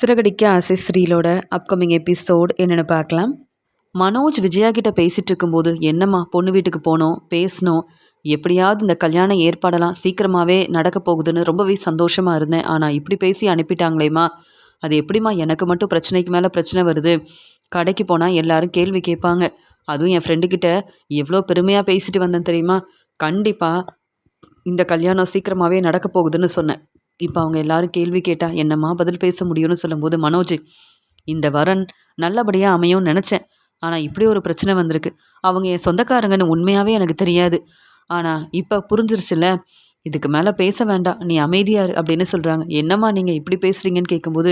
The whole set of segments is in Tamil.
சிறகடிக்க ஆசை ஸ்ரீலோட அப்கமிங் எபிசோட் என்னென்னு பார்க்கலாம். மனோஜ் விஜயா கிட்ட பேசிட்டு இருக்கும்போது, என்னம்மா பொண்ணு வீட்டுக்கு போனோம், பேசணும், எப்படியாவது இந்த கல்யாண ஏற்பாடெல்லாம் சீக்கிரமாகவே நடக்க போகுதுன்னு ரொம்பவே சந்தோஷமாக இருந்தேன். ஆனால் இப்படி பேசி அனுப்பிட்டாங்களேம்மா, அது எப்படிம்மா எனக்கு மட்டும் பிரச்சனைக்கு மேலே பிரச்சனை வருது. கடைக்கு போனால் எல்லாரும் கேள்வி கேட்பாங்க. அதுவும் என் ஃப்ரெண்டுக்கிட்ட எவ்வளோ பெருமையாக பேசிட்டு வந்தேன் தெரியுமா. கண்டிப்பாக இந்த கல்யாணம் சீக்கிரமாகவே நடக்க போகுதுன்னு சொன்னேன். இப்போ அவங்க எல்லாரும் கேள்வி கேட்டா என்னம்மா பதில் பேச முடியும்னு சொல்லும்போது, மனோஜ் இந்த வரன் நல்லபடியாக அமையும்னு நினச்சேன். ஆனால் இப்படி ஒரு பிரச்சனை வந்திருக்கு. அவங்க என் சொந்தக்காரங்கன்னு உண்மையாகவே எனக்கு தெரியாது. ஆனால் இப்போ புரிஞ்சிருச்சுல்ல, இதுக்கு மேலே பேச வேண்டாம், நீ அமைதியாரு அப்படின்னு சொல்கிறாங்க. என்னம்மா நீங்கள் இப்படி பேசுகிறீங்கன்னு கேட்கும்போது,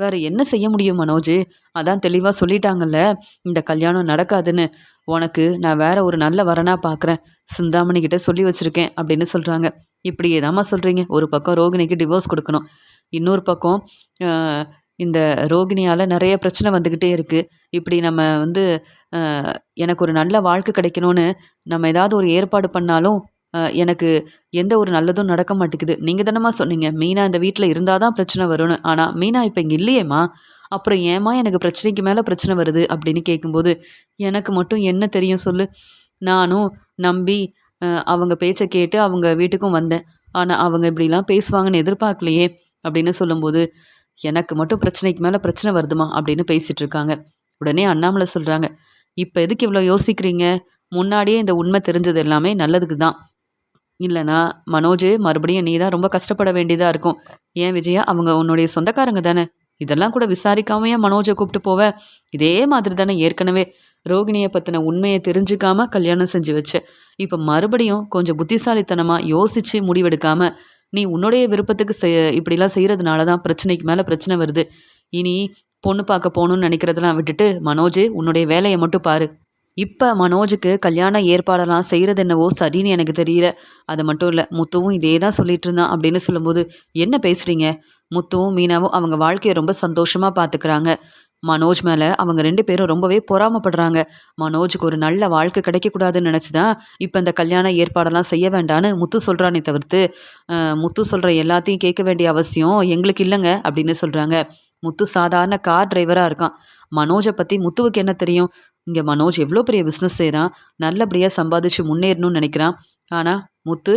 வேறு என்ன செய்ய முடியும் மனோஜ், அதான் தெளிவாக சொல்லிட்டாங்கல்ல இந்த கல்யாணம் நடக்காதுன்னு. உனக்கு நான் வேற ஒரு நல்ல வரனாக பார்க்குறேன், சிந்தாமணி கிட்ட சொல்லி வச்சுருக்கேன் அப்படின்னு சொல்கிறாங்க. இப்படியே தாம்மா சொல்கிறீங்க. ஒரு பக்கம் ரோகிணிக்கு டிவோர்ஸ் கொடுக்கணும், இன்னொரு பக்கம் இந்த ரோகிணியால் நிறைய பிரச்சனை வந்துக்கிட்டே இருக்குது. இப்படி நம்ம எனக்கு ஒரு நல்ல வாழ்க்கை கிடைக்கணும்னு நம்ம ஏதாவது ஒரு ஏற்பாடு பண்ணாலும் எனக்கு எந்த ஒரு நல்லதும் நடக்க மாட்டேங்குது. நீங்கள் தானம்மா சொன்னீங்க மீனா இந்த வீட்டில் இருந்தால் தான் பிரச்சனை வரும்னு. ஆனால் மீனா இப்போ இங்கே இல்லையேம்மா, அப்புறம் ஏம்மா எனக்கு பிரச்சனைக்கு மேலே பிரச்சனை வருது அப்படின்னு கேட்கும்போது, எனக்கு மட்டும் என்ன தெரியும் சொல்லு. நானும் நம்பி அவங்க பேச்சை கேட்டு அவங்க வீட்டுக்கும் வந்தேன். ஆனால் அவங்க இப்படிலாம் பேசுவாங்கன்னு எதிர்பார்க்கலையே அப்படின்னு சொல்லும்போது, எனக்கு மட்டும் பிரச்சனைக்கு மேலே பிரச்சனை வருதுமா அப்படின்னு பேசிகிட்டு இருக்காங்க. உடனே அண்ணாமலை சொல்கிறாங்க, இப்போ எதுக்கு இவ்வளோ யோசிக்கிறீங்க, முன்னாடியே இந்த உண்மை தெரிஞ்சது எல்லாமே நல்லதுக்கு தான். இல்லைனா மனோஜ் மறுபடியும் நீ தான் ரொம்ப கஷ்டப்பட வேண்டியதாக இருக்கும். ஏன் விஜயா, அவங்க உன்னுடைய சொந்தக்காரங்க தானே, இதெல்லாம் கூட விசாரிக்காமையே மனோஜை கூப்பிட்டு போவ. இதே மாதிரி தானே ஏற்கனவே ரோகிணியை பற்றின உண்மையை தெரிஞ்சுக்காம கல்யாணம் செஞ்சு வச்ச. இப்போ மறுபடியும் கொஞ்சம் புத்திசாலித்தனமாக யோசித்து முடிவெடுக்காம நீ உன்னுடைய விருப்பத்துக்கு இப்படிலாம் செய்கிறதுனால தான் பிரச்சனைக்கு மேலே பிரச்சனை வருது. இனி பொண்ணு பார்க்க போகணுன்னு நினைக்கிறதெல்லாம் விட்டுட்டு மனோஜ் உன்னுடைய வேலையை மட்டும் பாரு. இப்போ மனோஜுக்கு கல்யாண ஏற்பாடெல்லாம் செய்கிறது என்னவோ சரின்னு எனக்கு தெரியல. அது மட்டும் இல்லை, முத்துவும் இதே தான் சொல்லிட்டு இருந்தான் அப்படின்னு சொல்லும்போது, என்ன பேசுகிறீங்க, முத்துவும் மீனாவும் அவங்க வாழ்க்கையை ரொம்ப சந்தோஷமாக பார்த்துக்கிறாங்க. மனோஜ் மேலே அவங்க 2 பேரும் ரொம்பவே பொறாமப்படுறாங்க. மனோஜுக்கு ஒரு நல்ல வாழ்க்கை கிடைக்கக்கூடாதுன்னு நினச்சி தான் இப்போ இந்த கல்யாண ஏற்பாடெல்லாம் செய்ய வேண்டான்னு முத்து சொல்கிறானே தவிர்த்து, முத்து சொல்கிற எல்லாத்தையும் கேட்க வேண்டிய அவசியம் எங்களுக்கு இல்லைங்க அப்படின்னு சொல்கிறாங்க. முத்து சாதாரண கார் டிரைவராக இருக்கான். மனோஜை பற்றி முத்துவுக்கு என்ன தெரியும். இங்கே மனோஜ் எவ்வளோ பெரிய பிஸ்னஸ் செய்கிறான், நல்லபடியாக சம்பாதிச்சு முன்னேறணும்னு நினைக்கிறான். ஆனால் முத்து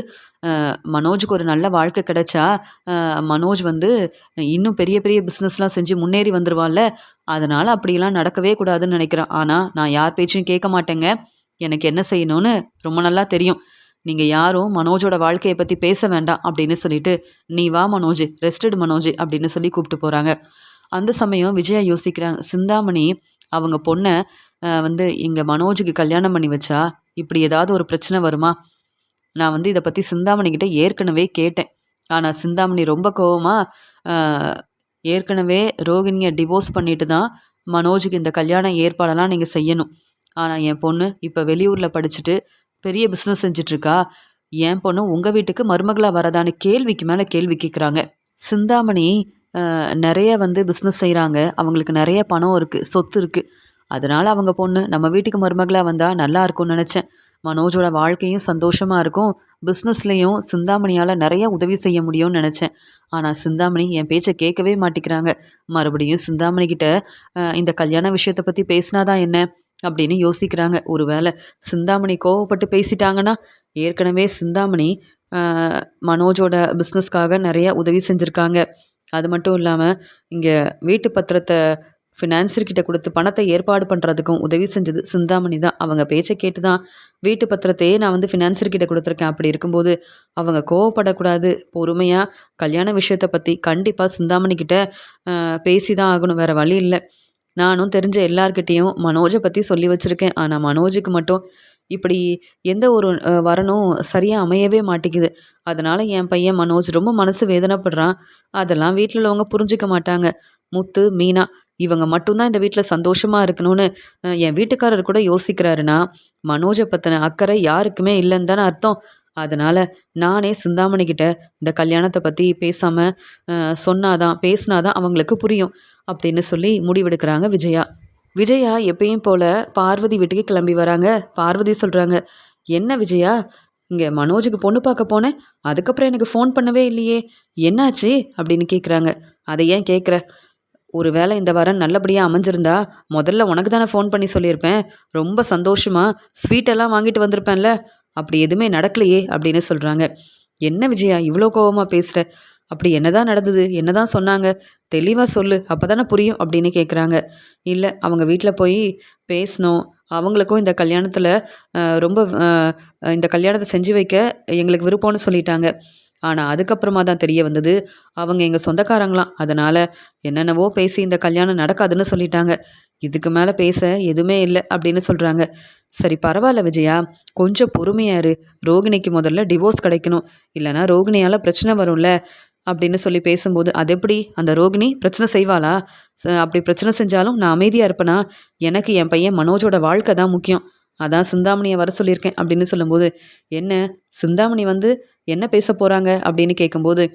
மனோஜுக்கு ஒரு நல்ல வாழ்க்கை கிடைச்சா மனோஜ் இன்னும் பெரிய பெரிய பிஸ்னஸ்லாம் செஞ்சு முன்னேறி வந்துடுவான்ல, அதனால் அப்படிலாம் நடக்கவே கூடாதுன்னு நினைக்கிறான். ஆனால் நான் யார் பேச்சையும் கேட்க மாட்டேங்க, எனக்கு என்ன செய்யணும்னு ரொம்ப நல்லா தெரியும். நீங்கள் யாரும் மனோஜோட வாழ்க்கையை பற்றி பேச வேண்டாம் அப்படின்னு சொல்லிட்டு, நீ வா மனோஜ், ரெஸ்டட் மனோஜ் அப்படின்னு சொல்லி கூப்பிட்டு போகிறாங்க. அந்த சமயம் விஜயா யோசிக்கிறாங்க, சிந்தாமணி அவங்க பொண்ணை இங்கே மனோஜுக்கு கல்யாணம் பண்ணி வச்சா இப்படி ஏதாவது ஒரு பிரச்சனை வருமா. நான் இதை பற்றி சிந்தாமணிக்கிட்ட ஏற்கனவே கேட்டேன். ஆனால் சிந்தாமணி ரொம்ப கோவமாக, ஏற்கனவே ரோகிணியை டிவோர்ஸ் பண்ணிட்டு தான் மனோஜுக்கு இந்த கல்யாண ஏற்பாடெல்லாம் நீங்கள் செய்யணும். ஆனால் என் பொண்ணு இப்போ வெளியூரில் படிச்சுட்டு பெரிய பிஸ்னஸ் செஞ்சிட்ருக்கா, என் பொண்ணு உங்கள் வீட்டுக்கு மருமகளாக வரதான்னு கேள்விக்கு மேலே கேள்வி கேட்குறாங்க. சிந்தாமணி நிறைய பிஸ்னஸ் செய்கிறாங்க, அவங்களுக்கு நிறைய பணம் இருக்குது, சொத்து இருக்குது. அதனால் அவங்க பொண்ணு நம்ம வீட்டுக்கு மருமகளாக வந்தால் நல்லா இருக்கும்னு நினச்சேன். மனோஜோட வாழ்க்கையும் சந்தோஷமாக இருக்கும், பிஸ்னஸ்லேயும் சிந்தாமணியால் நிறைய உதவி செய்ய முடியும்னு நினச்சேன். ஆனால் சிந்தாமணி என் பேச்சை கேட்கவே மாட்டேங்கிறாங்க. மறுபடியும் சிந்தாமணிக்கிட்ட இந்த கல்யாண விஷயத்தை பற்றி பேசினாதான் என்ன அப்படின்னு யோசிக்கிறாங்க. ஒருவேளை சிந்தாமணி கோவப்பட்டு பேசிட்டாங்கன்னா, ஏற்கனவே சிந்தாமணி மனோஜோட பிஸ்னஸ்க்காக நிறைய உதவி செஞ்சுருக்காங்க. அது மட்டும் இல்லாமல் இங்கே வீட்டு பத்திரத்தை ஃபினான்சர்கிட்ட கொடுத்து பணத்தை ஏற்பாடு பண்ணுறதுக்கும் உதவி செஞ்சது சிந்தாமணி தான். அவங்க பேச்சை கேட்டு தான் வீட்டு பத்திரத்தையே நான் ஃபினான்சர்கிட்ட கொடுத்துருக்கேன். அப்படி இருக்கும்போது அவங்க கோவப்படக்கூடாது, பொறுமையாக கல்யாண விஷயத்தை பற்றி கண்டிப்பாக சிந்தாமணிக்கிட்ட பேசி தான் ஆகணும், வேறு வழி இல்லை. நானும் தெரிஞ்ச எல்லார்கிட்டேயும் மனோஜை பற்றி சொல்லி வச்சுருக்கேன். ஆனால் மனோஜுக்கு மட்டும் இப்படி எந்த ஒரு வரனும் சரியாக அமையவே மாட்டேங்குது. அதனால் என் பையன் மனோஜ் ரொம்ப மனசு வேதனைப்படுறான். அதெல்லாம் வீட்டில் உள்ளவங்க புரிஞ்சிக்க மாட்டாங்க. முத்து, மீனா இவங்க மட்டும்தான் இந்த வீட்டில் சந்தோஷமாக இருக்கணும்னு என் வீட்டுக்காரர் கூட யோசிக்கிறாருன்னா, மனோஜை பற்றின அக்கறை யாருக்குமே இல்லைன்னு தானே அர்த்தம். அதனால் நானே சிந்தாமணிக்கிட்ட இந்த கல்யாணத்தை பற்றி பேசாமல் பேசினாதான் அவங்களுக்கு புரியும் அப்படின்னு சொல்லி முடிவெடுக்கிறாங்க விஜயா. விஜயா எப்பயும் போல் பார்வதி வீட்டுக்கு கிளம்பி வராங்க. பார்வதி சொல்கிறாங்க, என்ன விஜயா, இங்கே மனோஜுக்கு பொண்ணு பார்க்க போனேன், அதுக்கப்புறம் எனக்கு ஃபோன் பண்ணவே இல்லையே, என்னாச்சு அப்படின்னு கேட்குறாங்க. அதை ஏன் கேட்குற, ஒரு வேளை இந்த வாரம் நல்லபடியாக அமைஞ்சிருந்தா முதல்ல உனக்கு தானே ஃபோன் பண்ணி சொல்லியிருப்பேன். ரொம்ப சந்தோஷமா ஸ்வீட்டெல்லாம் வாங்கிட்டு வந்திருப்பேன்ல. அப்படி எதுவுமே நடக்கலையே அப்படின்னு சொல்கிறாங்க. என்ன விஜயா இவ்வளோ கோவமா பேசுகிற? அப்படி என்னதான் நடந்தது? என்னதான் சொன்னாங்க? தெளிவாக சொல்லு, அப்போ தானே புரியும் அப்படின்னு கேட்குறாங்க. இல்லை, அவங்க வீட்டில் போய் பேசினோம். அவங்களுக்கும் இந்த கல்யாணத்தில் ரொம்ப இந்த கல்யாணத்தை செஞ்சு வைக்க எங்களுக்கு விருப்பம்னு சொல்லிட்டாங்க. ஆனால் அதுக்கப்புறமா தான் தெரிய வந்தது, அவங்க எங்கள் சொந்தக்காரங்களாம். அதனால் என்னென்னவோ பேசி இந்த கல்யாணம் நடக்காதுன்னு சொல்லிட்டாங்க. இதுக்கு மேலே பேச எதுவுமே இல்லை அப்படின்னு சொல்கிறாங்க. சரி பரவாயில்ல விஜயா, கொஞ்சம் பொறுமையா இரு. ரோகிணிக்கு முதல்ல டிவோர்ஸ் கிடைக்கணும். இல்லைனா ரோகிணியால் பிரச்சனை வரும்ல அப்படின்னு சொல்லி பேசும்போது, அது எப்படி அந்த ரோகிணி பிரச்சனை செய்வாளா? அப்படி பிரச்சனை செஞ்சாலும் நான் அமைதியாக இருப்பேனா? எனக்கு என் பையன் மனோஜோட வாழ்க்கை தான் முக்கியம். அதான் சிந்தாமணியை வர சொல்லியிருக்கேன் அப்படின்னு சொல்லும்போது, என்ன சிந்தாமணி வந்து என்ன பேச போகிறாங்க அப்படின்னு கேட்கும்போது,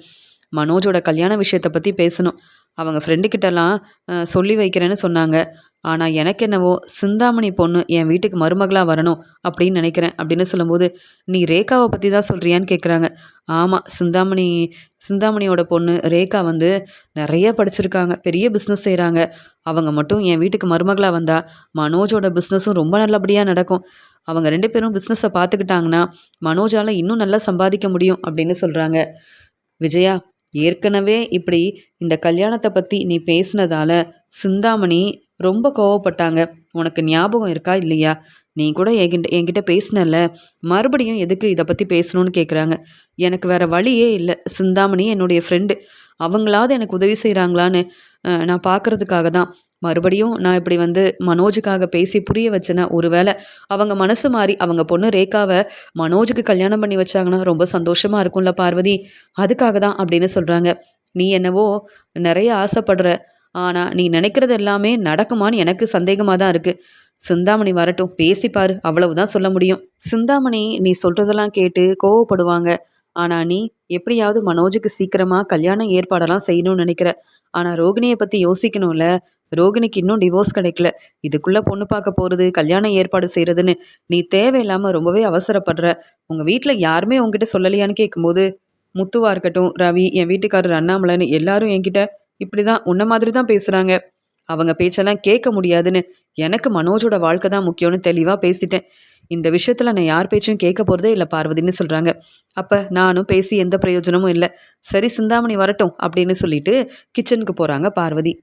மனோஜோட கல்யாண விஷயத்தை பற்றி பேசணும். அவங்க ஃப்ரெண்டுக்கிட்டலாம் சொல்லி வைக்கிறேன்னு சொன்னாங்க. ஆனால் எனக்கு என்னவோ சிந்தாமணி பொண்ணு என் வீட்டுக்கு மருமகளாக வரணும் அப்படின்னு நினைக்கிறேன் அப்படின்னு சொல்லும்போது, நீ ரேகாவை பற்றி தான் சொல்கிறியான்னு கேட்குறாங்க. ஆமாம், சிந்தாமணியோட பொண்ணு ரேகா வந்து நிறைய படிச்சிருக்காங்க, பெரிய பிஸ்னஸ் செய்கிறாங்க. அவங்க மட்டும் என் வீட்டுக்கு மருமகளாக வந்தா மனோஜோட பிஸ்னஸும் ரொம்ப நல்லபடியாக நடக்கும். அவங்க 2 பேரும் பிஸ்னஸை பார்த்துக்கிட்டாங்கன்னா மனோஜால் இன்னும் நல்லா சம்பாதிக்க முடியும் அப்படின்னு சொல்கிறாங்க. விஜயா, ஏற்கனவே இப்படி இந்த கல்யாணத்தை பற்றி நீ பேசினதால சிந்தாமணி ரொம்ப கோவப்பட்டாங்க. உனக்கு ஞாபகம் இருக்கா இல்லையா? நீ கூட என்கிட்ட பேசினல்ல, மறுபடியும் எதுக்கு இதை பற்றி பேசணும்னு கேட்குறாங்க. எனக்கு வேற வழியே இல்லை. சிந்தாமணி என்னுடைய ஃப்ரெண்டு, அவங்களாவது எனக்கு உதவி செய்கிறாங்களான்னு நான் பார்க்குறதுக்காக தான் மறுபடியும் நான் இப்படி வந்து மனோஜுக்காக பேசி புரிய வச்சேன்னா, ஒருவேளை அவங்க மனசு மாறி அவங்க பொண்ணு ரேகாவை மனோஜுக்கு கல்யாணம் பண்ணி வச்சாங்கன்னா ரொம்ப சந்தோஷமாக இருக்கும்ல பார்வதி, அதுக்காக தான் அப்படின்னு சொல்கிறாங்க. நீ என்னவோ நிறைய ஆசைப்படுற, ஆனால் நீ நினைக்கிறது எல்லாமே நடக்குமான்னு எனக்கு சந்தேகமாக தான் இருக்குது. சிந்தாமணி வரட்டும், பேசிப்பாரு, அவ்வளவுதான் சொல்ல முடியும். சிந்தாமணி நீ சொல்கிறதெல்லாம் கேட்டு கோவப்படுவாங்க. ஆனால் நீ எப்படியாவது மனோஜுக்கு சீக்கிரமாக கல்யாண ஏற்பாடெல்லாம் செய்யணும்னு நினைக்கிற. ஆனால் ரோகிணியை பற்றி யோசிக்கணும்ல. ரோகிணிக்கு இன்னும் டிவோர்ஸ் கிடைக்கல. இதுக்குள்ளே பொண்ணு பார்க்க போகிறது, கல்யாண ஏற்பாடு செய்கிறதுன்னு நீ தேவையில்லாமல் ரொம்பவே அவசரப்படுற. உங்கள் வீட்டில் யாருமே உங்ககிட்ட சொல்லலையான்னு கேட்கும்போது, முத்துவா இருக்கட்டும், ரவி, என் வீட்டுக்காரர் அண்ணாமலைன்னு எல்லாரும் என்கிட்ட இப்படி தான் உன்ன மாதிரி தான் பேசுகிறாங்க. அவங்க பேச்செல்லாம் கேட்க முடியாதுன்னு, எனக்கு மனோஜோட வாழ்க்கை தான் முக்கியம்னு தெளிவாக பேசிட்டேன். இந்த விஷயத்தில் நான் யார் பேச்சும் கேட்க போகிறதே இல்லை பார்வதின்னு சொல்கிறாங்க. அப்போ நானும் பேசி எந்த பிரயோஜனமும் இல்லை. சரி சிந்தாமணி வரட்டும் அப்படின்னு சொல்லிட்டு கிச்சனுக்கு போகிறாங்க பார்வதி.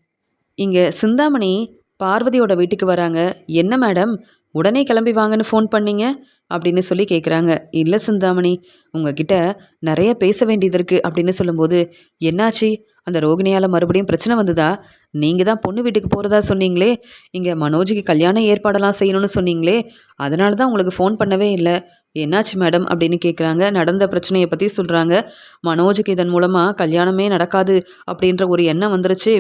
இங்கே சிந்தாமணி பார்வதியோட வீட்டுக்கு வராங்க. என்ன மேடம், உடனே கிளம்பி வாங்கன்னு ஃபோன் பண்ணீங்க அப்படின்னு சொல்லி கேட்குறாங்க. இல்லை சிந்தாமணி, உங்ககிட்ட நிறைய பேச வேண்டியது இருக்குது அப்படின்னு சொல்லும்போது, என்னாச்சு? அந்த ரோகிணியால் மறுபடியும் பிரச்சனை வந்ததா? நீங்கள் தான் பொண்ணு வீட்டுக்கு போகிறதா சொன்னீங்களே, இங்கே மனோஜுக்கு கல்யாண ஏற்பாடெல்லாம் செய்யணும்னு சொன்னீங்களே, அதனால தான் உங்களுக்கு ஃபோன் பண்ணவே இல்லை. என்னாச்சு மேடம் அப்படின்னு கேட்குறாங்க. நடந்த பிரச்சனையை பற்றி சொல்கிறாங்க. மனோஜுக்கு இதன் மூலமாக கல்யாணமே நடக்காது அப்படின்ற ஒரு எண்ணம் வந்துருச்சு.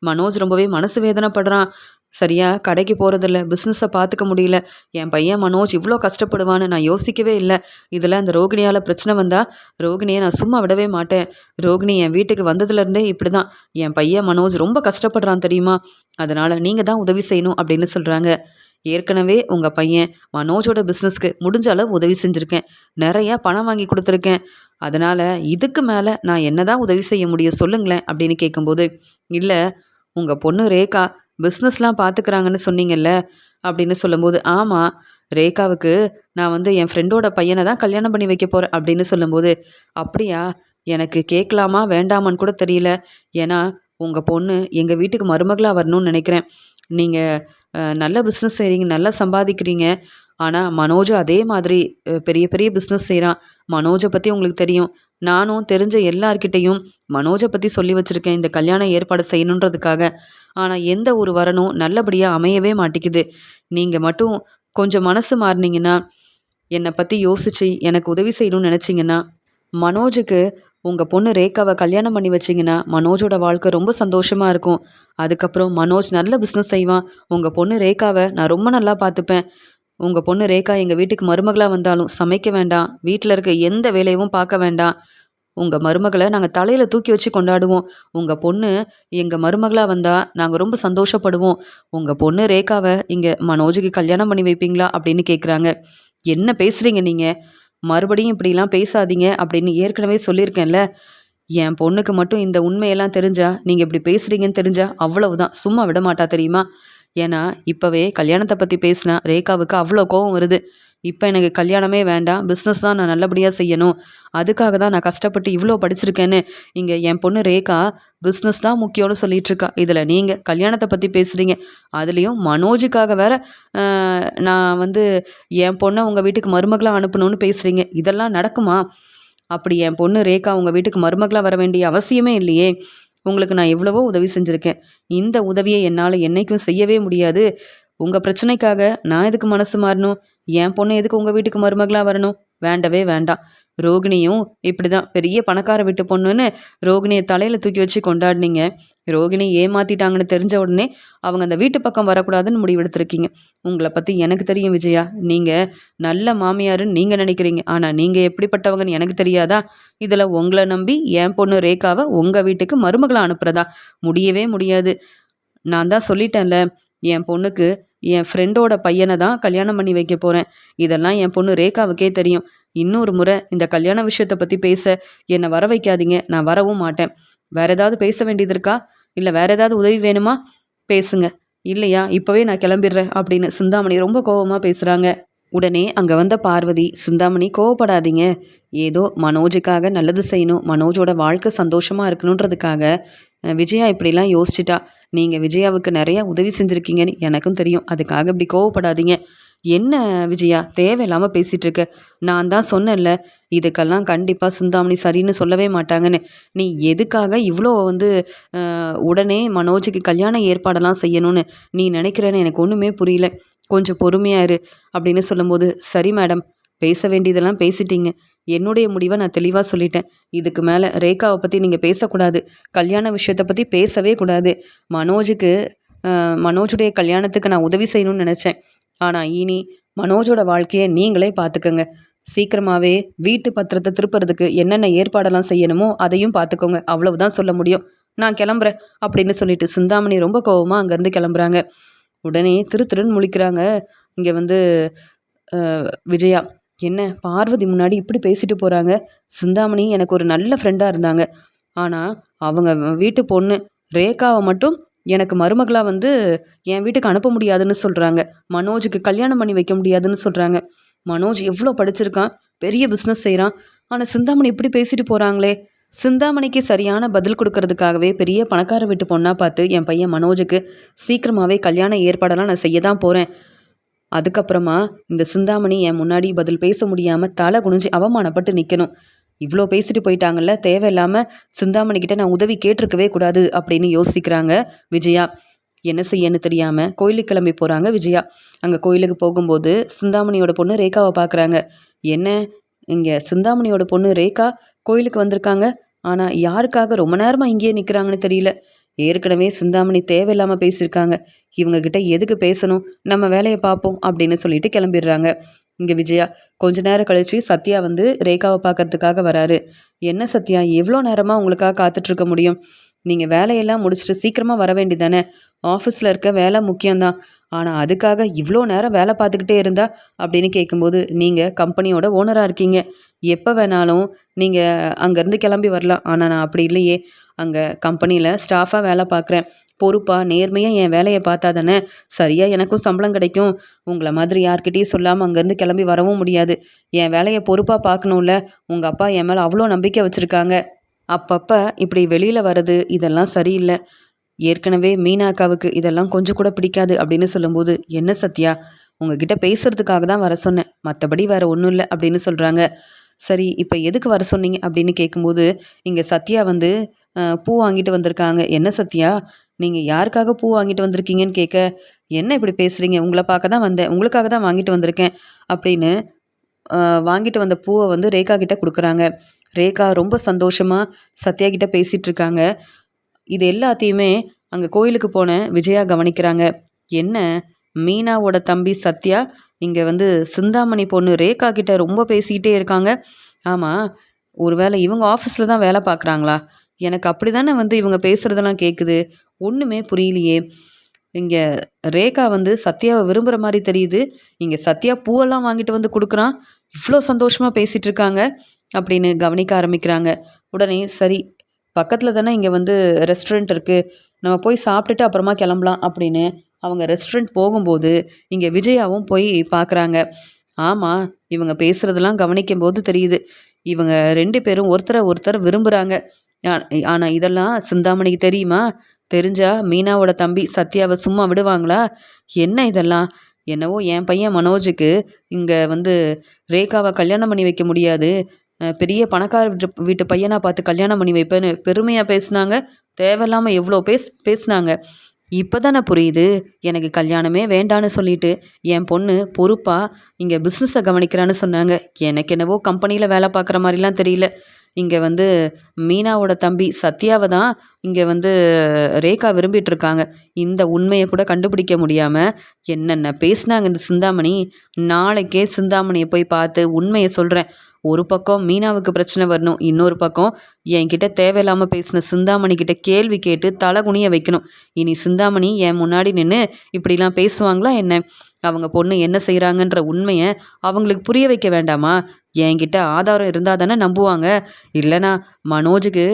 மனோஜ் ரொம்பவே மனசு வேதனைப்படுறான். சரியா கடைக்கு போகிறதில்ல, பிஸ்னஸை பார்த்துக்க முடியல. என் பையன் மனோஜ் இவ்வளோ கஷ்டப்படுவான்னு நான் யோசிக்கவே இல்லை. இதில் அந்த ரோகிணியால் பிரச்சனை வந்தால் ரோகிணியை நான் சும்மா விடவே மாட்டேன். ரோகிணி என் வீட்டுக்கு வந்ததுலேருந்தே இப்படி தான். என் பையன் மனோஜ் ரொம்ப கஷ்டப்படுறான் தெரியுமா? அதனால் நீங்கள் தான் உதவி செய்யணும் அப்படின்னு சொல்கிறாங்க. ஏற்கனவே உங்கள் பையன் மனோஜோட பிஸ்னஸ்க்கு முடிஞ்ச அளவு உதவி செஞ்சுருக்கேன். நிறையா பணம் வாங்கி கொடுத்துருக்கேன். அதனால் இதுக்கு மேலே நான் என்ன தான் உதவி செய்ய முடியும் சொல்லுங்களேன் அப்படின்னு கேட்கும்போது, இல்லை உங்கள் பொண்ணு ரேகா பிஸ்னஸ்லாம் பார்த்துக்கிறாங்கன்னு சொன்னீங்கல்ல அப்படின்னு சொல்லும்போது, ஆமாம் ரேகாவுக்கு நான் வந்து என் ஃப்ரெண்டோட பையனை தான் கல்யாணம் பண்ணி வைக்க போகிறேன் அப்படின்னு சொல்லும்போது, அப்படியா? எனக்கு கேட்கலாமா வேண்டாமான்னு கூட தெரியல. ஏன்னா உங்கள் பொண்ணு எங்கள் வீட்டுக்கு மருமகளாக வரணும்னு நினைக்கிறேன். நீங்கள் நல்ல பிஸ்னஸ் செய்கிறீங்க, நல்லா சம்பாதிக்கிறீங்க. ஆனால் மனோஜும் அதே மாதிரி பெரிய பெரிய பிஸ்னஸ் செய்கிறான். மனோஜை பற்றி உங்களுக்கு தெரியும். நானும் தெரிஞ்ச எல்லார்கிட்டையும் மனோஜை பற்றி சொல்லி வச்சுருக்கேன் இந்த கல்யாண ஏற்பாடு செய்யணுன்றதுக்காக. ஆனால் எந்த ஒரு வரனும் நல்லபடியாக அமையவே மாட்டேங்குது. நீங்கள் மட்டும் கொஞ்சம் மனசு மாறினீங்கன்னா, என்னை பற்றி யோசித்து எனக்கு உதவி செய்யணும்னு நினச்சிங்கன்னா, மனோஜுக்கு உங்கள் பொண்ணு ரேகாவை கல்யாணம் பண்ணி வச்சிங்கன்னா மனோஜோட வாழ்க்கை ரொம்ப சந்தோஷமாக இருக்கும். அதுக்கப்புறம் மனோஜ் நல்ல பிஸ்னஸ் செய்வான். உங்கள் பொண்ணு ரேகாவை நான் ரொம்ப நல்லா பார்த்துப்பேன். உங்கள் பொண்ணு ரேகா எங்கள் வீட்டுக்கு மருமகளாக வந்தாலும் சமைக்க வேண்டாம், வீட்டில் இருக்க எந்த வேலையும் பார்க்க வேண்டாம். உங்கள் மருமகளை நாங்கள் தலையில் தூக்கி வச்சு கொண்டாடுவோம். உங்கள் பொண்ணு எங்கள் மருமகளாக வந்தால் நாங்கள் ரொம்ப சந்தோஷப்படுவோம். உங்கள் பொண்ணு ரேகாவை இங்கே மனோஜுக்கு கல்யாணம் பண்ணி வைப்பீங்களா அப்படின்னு கேட்குறாங்க. என்ன பேசுகிறீங்க நீங்கள்? மறுபடியும் இப்படிலாம் பேசாதீங்க அப்படின்னு ஏற்கனவே சொல்லியிருக்கேன்ல. என் பொண்ணுக்கு மட்டும் இந்த உண்மையெல்லாம் தெரிஞ்சா, நீங்கள் இப்படி பேசுகிறீங்கன்னு தெரிஞ்சா அவ்வளவுதான், சும்மா விட மாட்டா தெரியுமா? ஏன்னா இப்போவே கல்யாணத்தை பற்றி பேசினா ரேகாவுக்கு அவ்வளோ கோவம் வருது. இப்போ எனக்கு கல்யாணமே வேண்டாம், பிஸ்னஸ் தான் நான் நல்லபடியாக செய்யணும், அதுக்காக தான் நான் கஷ்டப்பட்டு இவ்வளோ படிச்சிருக்கேன்னு இங்கே என் பொண்ணு ரேகா பிஸ்னஸ் தான் முக்கியம்னு சொல்லிட்டு இருக்கா. இதில் நீங்கள் கல்யாணத்தை பற்றி பேசுகிறீங்க, அதுலேயும் மனோஜுக்காக வேற நான் வந்து என் பொண்ணை உங்கள் வீட்டுக்கு மருமகளாக அனுப்பணும்னு பேசுகிறீங்க. இதெல்லாம் நடக்குமா? அப்படி என் பொண்ணு ரேகா உங்கள் வீட்டுக்கு மருமகளாக வர வேண்டிய அவசியமே இல்லையே. உங்களுக்கு நான் எவ்வளவோ உதவி செஞ்சுருக்கேன். இந்த உதவியை என்னால் என்னைக்கும் செய்யவே முடியாது. உங்கள் பிரச்சனைக்காக நான் எதுக்கு மனசு மாறணும்? என் பொண்ணு எதுக்கு உங்கள் வீட்டுக்கு மருமகளாக வரணும்? வேண்டவே வேண்டாம். ரோகிணியும் இப்படி தான் பெரிய பணக்கார வீட்டு பொண்ணுன்னு ரோகிணியை தலையில் தூக்கி வச்சு கொண்டாடினீங்க. ரோகிணி ஏமாத்திட்டாங்கன்னு தெரிஞ்ச உடனே அவங்க அந்த வீட்டு பக்கம் வரக்கூடாதுன்னு முடிவெடுத்திருக்கீங்க. உங்களை பற்றி எனக்கு தெரியும் விஜயா. நீங்கள் நல்ல மாமியாருன்னு நீங்கள் நினைக்கிறீங்க, ஆனால் நீங்கள் எப்படிப்பட்டவங்கன்னு எனக்கு தெரியாதா? இதில் உங்களை நம்பி என் பொண்ணு ரேகாவை உங்கள் வீட்டுக்கு மருமகளை அனுப்புறதா? முடியவே முடியாது. நான் தான் சொல்லிட்டேன்ல, என் பொண்ணுக்கு என் ஃப்ரெண்டோட பையனை தான் கல்யாணம் பண்ணி வைக்க போகிறேன். இதெல்லாம் என் பொண்ணு ரேகாவுக்கே தெரியும். இன்னொரு முறை இந்த கல்யாண விஷயத்தை பற்றி பேச என்னை வர வைக்காதீங்க, நான் வரவும் மாட்டேன். வேற ஏதாவது பேச வேண்டியது இருக்கா? இல்லை வேற ஏதாவது உதவி வேணுமா? பேசுங்க. இல்லையா இப்போவே நான் கிளம்பிடுறேன் அப்படின்னு சிந்தாமணி ரொம்ப கோபமாக பேசுகிறாங்க. உடனே அங்கே வந்த பார்வதி, சிந்தாமணி கோவப்படாதீங்க, ஏதோ மனோஜுக்காக நல்லது செய்யணும், மனோஜோட வாழ்க்கை சந்தோஷமாக இருக்கணுன்றதுக்காக விஜயா இப்படிலாம் யோசிச்சிட்டா. நீங்கள் விஜயாவுக்கு நிறையா உதவி செஞ்சுருக்கீங்கன்னு எனக்கும் தெரியும், அதுக்காக இப்படி கோவப்படாதீங்க. என்ன விஜயா தேவையில்லாமல் பேசிகிட்டு இருக்க? நான் தான் சொன்னேன்ல, இதுக்கெல்லாம் கண்டிப்பாக சிந்தாமணி சரின்னு சொல்லவே மாட்டாங்கன்னு. நீ எதுக்காக இவ்வளோ உடனே மனோஜுக்கு கல்யாண ஏற்பாடெல்லாம் செய்யணும்னு நீ நினைக்கிறேன்னு எனக்கு ஒன்றுமே புரியல. கொஞ்சம் பொறுமையாக இரு அப்படின்னு சொல்லும்போது, சரி மேடம், பேச வேண்டியதெல்லாம் பேசிட்டீங்க, என்னுடைய முடிவை நான் தெளிவாக சொல்லிட்டேன். இதுக்கு மேலே ரேகாவை பற்றி நீங்கள் பேசக்கூடாது, கல்யாண விஷயத்தை பற்றி பேசவே கூடாது. மனோஜுடைய கல்யாணத்துக்கு நான் உதவி செய்யணும்னு நினச்சேன், ஆனால் இனி மனோஜோட வாழ்க்கையை நீங்களே பார்த்துக்கோங்க. சீக்கிரமாகவே வீட்டு பத்திரத்தை திருப்புறதுக்கு என்னென்ன ஏற்பாடெல்லாம் செய்யணுமோ அதையும் பார்த்துக்கோங்க, அவ்வளவுதான் சொல்ல முடியும். நான் கிளம்புறேன் அப்படின்னு சொல்லிட்டு சிந்தாமணி ரொம்ப கோவமாக அங்கேருந்து கிளம்புறாங்க. உடனே திருன்னு முழிக்கிறாங்க இங்கே விஜயா. என்ன பார்வதி முன்னாடி இப்படி பேசிட்டு போகிறாங்க? சிந்தாமணி எனக்கு ஒரு நல்ல ஃப்ரெண்டாக இருந்தாங்க, ஆனால் அவங்க வீட்டு பொண்ணு ரேகாவை மட்டும் எனக்கு மருமகளாக என் வீட்டுக்கு அனுப்ப முடியாதுன்னு சொல்கிறாங்க. மனோஜுக்கு கல்யாணம் பண்ணி வைக்க முடியாதுன்னு சொல்கிறாங்க. மனோஜ் எவ்வளோ படிச்சிருக்கான், பெரிய பிஸ்னஸ் செய்கிறான், ஆனால் சிந்தாமணி இப்படி பேசிட்டு போகிறாங்களே. சிந்தாமணிக்கு சரியான பதில் கொடுக்கறதுக்காகவே பெரிய பணக்கார வீட்டு பொண்ணாக பார்த்து என் பையன் மனோஜுக்கு சீக்கிரமாகவே கல்யாண ஏற்பாடெல்லாம் நான் செய்ய தான் போகிறேன். அதுக்கப்புறமா இந்த சிந்தாமணி என் முன்னாடி பதில் பேச முடியாமல் தலை குனிஞ்சு அவமானப்பட்டு நிற்கணும். இவ்வளோ பேசிட்டு போயிட்டாங்கல்ல, தேவையில்லாமல் சிந்தாமணிக்கிட்ட நான் உதவி கேட்டிருக்கவே கூடாது அப்படின்னு யோசிக்கிறாங்க விஜயா. என்ன செய்யன்னு தெரியாமல் கோயிலுக்கு கிளம்பி போகிறாங்க விஜயா. அங்கே கோயிலுக்கு போகும்போது சிந்தாமணியோட பொண்ணு ரேகாவை பார்க்குறாங்க. என்ன இங்கே சிந்தாமணியோட பொண்ணு ரேகா கோயிலுக்கு வந்திருக்காங்க, ஆனால் யாருக்காக ரொம்ப நேரமாக இங்கேயே நிற்கிறாங்கன்னு தெரியல. ஏற்கனவே சிந்தாமணி தேவையில்லாமல் பேசியிருக்காங்க, இவங்கக்கிட்ட எதுக்கு பேசணும், நம்ம வேலையை பார்ப்போம் அப்படின்னு சொல்லிட்டு கிளம்பிடுறாங்க. இங்கே விஜயா கொஞ்ச நேரம் கழித்து சத்யா ரேகாவை பார்க்கறதுக்காக வராரு. என்ன சத்யா, எவ்வளோ நேரமாக உங்களுக்காக காத்துட்ருக்க முடியும்? நீங்கள் வேலையெல்லாம் முடிச்சுட்டு சீக்கிரமாக வர வேண்டியதானே? ஆஃபீஸில் இருக்க வேலை முக்கியம்தான், ஆனால் அதுக்காக இவ்வளோ நேரம் வேலை பார்த்துக்கிட்டே இருந்தா அப்படின்னு கேட்கும்போது, நீங்கள் கம்பெனியோட ஓனராக இருக்கீங்க, எப்போ வேணாலும் நீங்கள் அங்கேருந்து கிளம்பி வரலாம், ஆனால் நான் அப்படி இல்லையே, அங்கே கம்பெனியில் ஸ்டாஃபாக வேலை பார்க்குறேன், பொறுப்பாக நேர்மையாக என் வேலையை பார்த்தா தானே சரியாக எனக்கும் சம்பளம் கிடைக்கும். உங்களை மாதிரி யார்கிட்டையும் சொல்லாமல் அங்கேருந்து கிளம்பி வரவும் முடியாது. என் வேலையை பொறுப்பாக பார்க்கணும்ல, உங்கள் அப்பா என் மேலே அவ்வளோ நம்பிக்கை வச்சுருக்காங்க. அப்பப்போ இப்படி வெளியில் வர்றது இதெல்லாம் சரியில்லை. ஏற்கனவே மீனாக்காவுக்கு இதெல்லாம் கொஞ்சம் கூட பிடிக்காது அப்படின்னு சொல்லும்போது, என்ன சத்யா, உங்ககிட்ட பேசுறதுக்காக தான் வர சொன்னேன், மற்றபடி வேறு ஒன்றும் இல்லை அப்படின்னு சொல்கிறாங்க. சரி, இப்போ எதுக்கு வர சொன்னீங்க அப்படின்னு கேட்கும்போது, இங்கே சத்யா பூ வாங்கிட்டு வந்திருக்காங்க. என்ன சத்யா, நீங்கள் யாருக்காக பூ வாங்கிட்டு வந்திருக்கீங்கன்னு கேட்க, என்ன இப்படி பேசுகிறீங்க, உங்களை பார்க்க தான் வந்தேன், உங்களுக்காக தான் வாங்கிட்டு வந்திருக்கேன் அப்படின்னு வாங்கிட்டு வந்த பூவை ரேகா கிட்ட கொடுக்குறாங்க. ரேகா ரொம்ப சந்தோஷமாக சத்யா கிட்ட பேசிகிட்டு இருக்காங்க. இது எல்லாத்தையுமே அங்கே கோயிலுக்கு போன விஜயா கவனிக்கிறாங்க. என்ன மீனாவோட தம்பி சத்யா இங்கே சிந்தாமணி பொண்ணு ரேகா கிட்ட ரொம்ப பேசிக்கிட்டே இருக்காங்க. ஆமாம், ஒருவேளை இவங்க ஆஃபீஸில் தான் வேலை பார்க்குறாங்களா? எனக்கு அப்படி தானே இவங்க பேசுகிறதெல்லாம் கேட்குது, ஒன்றுமே புரியலையே. இங்கே ரேகா சத்யாவை விரும்புகிற மாதிரி தெரியுது, இங்கே சத்யா பூவெல்லாம் வாங்கிட்டு கொடுக்குறான், இவ்வளோ சந்தோஷமாக பேசிகிட்டு இருக்காங்க. அப்படின்னு கவனிக்க ஆரம்பிக்கிறாங்க. உடனே சரி, பக்கத்தில் தானே இங்கே வந்து ரெஸ்டாரண்ட் இருக்குது, நம்ம போய் சாப்பிட்டுட்டு அப்புறமா கிளம்பலாம் அப்படின்னு அவங்க ரெஸ்டாரண்ட் போகும்போது இங்கே விஜயாவும் போய் பார்க்குறாங்க. ஆமாம், இவங்க பேசுகிறதெல்லாம் கவனிக்கும்போது தெரியுது, இவங்க 2 பேரும் ஒருத்தரை ஒருத்தர் விரும்புகிறாங்க. ஆனால் இதெல்லாம் சிந்தாமணிக்கு தெரியுமா? தெரிஞ்சா மீனாவோட தம்பி சத்யாவை சும்மா விடுவாங்களா? என்ன இதெல்லாம்? என்னவோ என் பையன் மனோஜுக்கு இங்கே வந்து ரேகாவை கல்யாணம் பண்ணி வைக்க முடியாது, பெரிய பணக்கார வீட்டு பையனாக பார்த்து கல்யாணம் பண்ணி வைப்பேன்னு பெருமையாக பேசுனாங்க. தேவையில்லாமல் எவ்வளோ பேசுனாங்க. இப்போ தானே புரியுது, எனக்கு கல்யாணமே வேண்டான்னு சொல்லிட்டு என் பொண்ணு பொறுப்பாக இங்கே பிஸ்னஸை கவனிக்கிறான்னு சொன்னாங்க. எனக்கு என்னவோ கம்பெனியில் வேலை பார்க்குற மாதிரிலாம் தெரியல. இங்கே வந்து மீனாவோட தம்பி சத்யாவை தான் இங்கே வந்து ரேகா விரும்பிட்டு இருக்காங்க. இந்த உண்மையை கூட கண்டுபிடிக்க முடியாமல் என்னென்ன பேசுனாங்க இந்த சிந்தாமணி. நாளைக்கே சிந்தாமணியை போய் பார்த்து உண்மையை சொல்கிறேன். ஒரு பக்கம் மீனாவுக்கு பிரச்சனை வரணும், இன்னொரு பக்கம் என்கிட்ட தேவையில்லாமல் பேசின சிந்தாமணி கிட்ட கேள்வி கேட்டு தலை குனிய வைக்கணும். இனி சிந்தாமணி என் முன்னாடி நின்று இப்படிலாம் பேசுவாங்களா என்ன? அவங்க பொண்ணு என்ன செய்கிறாங்கன்ற உண்மையை அவங்களுக்கு புரிய வைக்க வேண்டாமா? என்கிட்ட ஆதாரம் இருந்தால் தானே நம்புவாங்க. இல்லைனா மனோஜுக்கு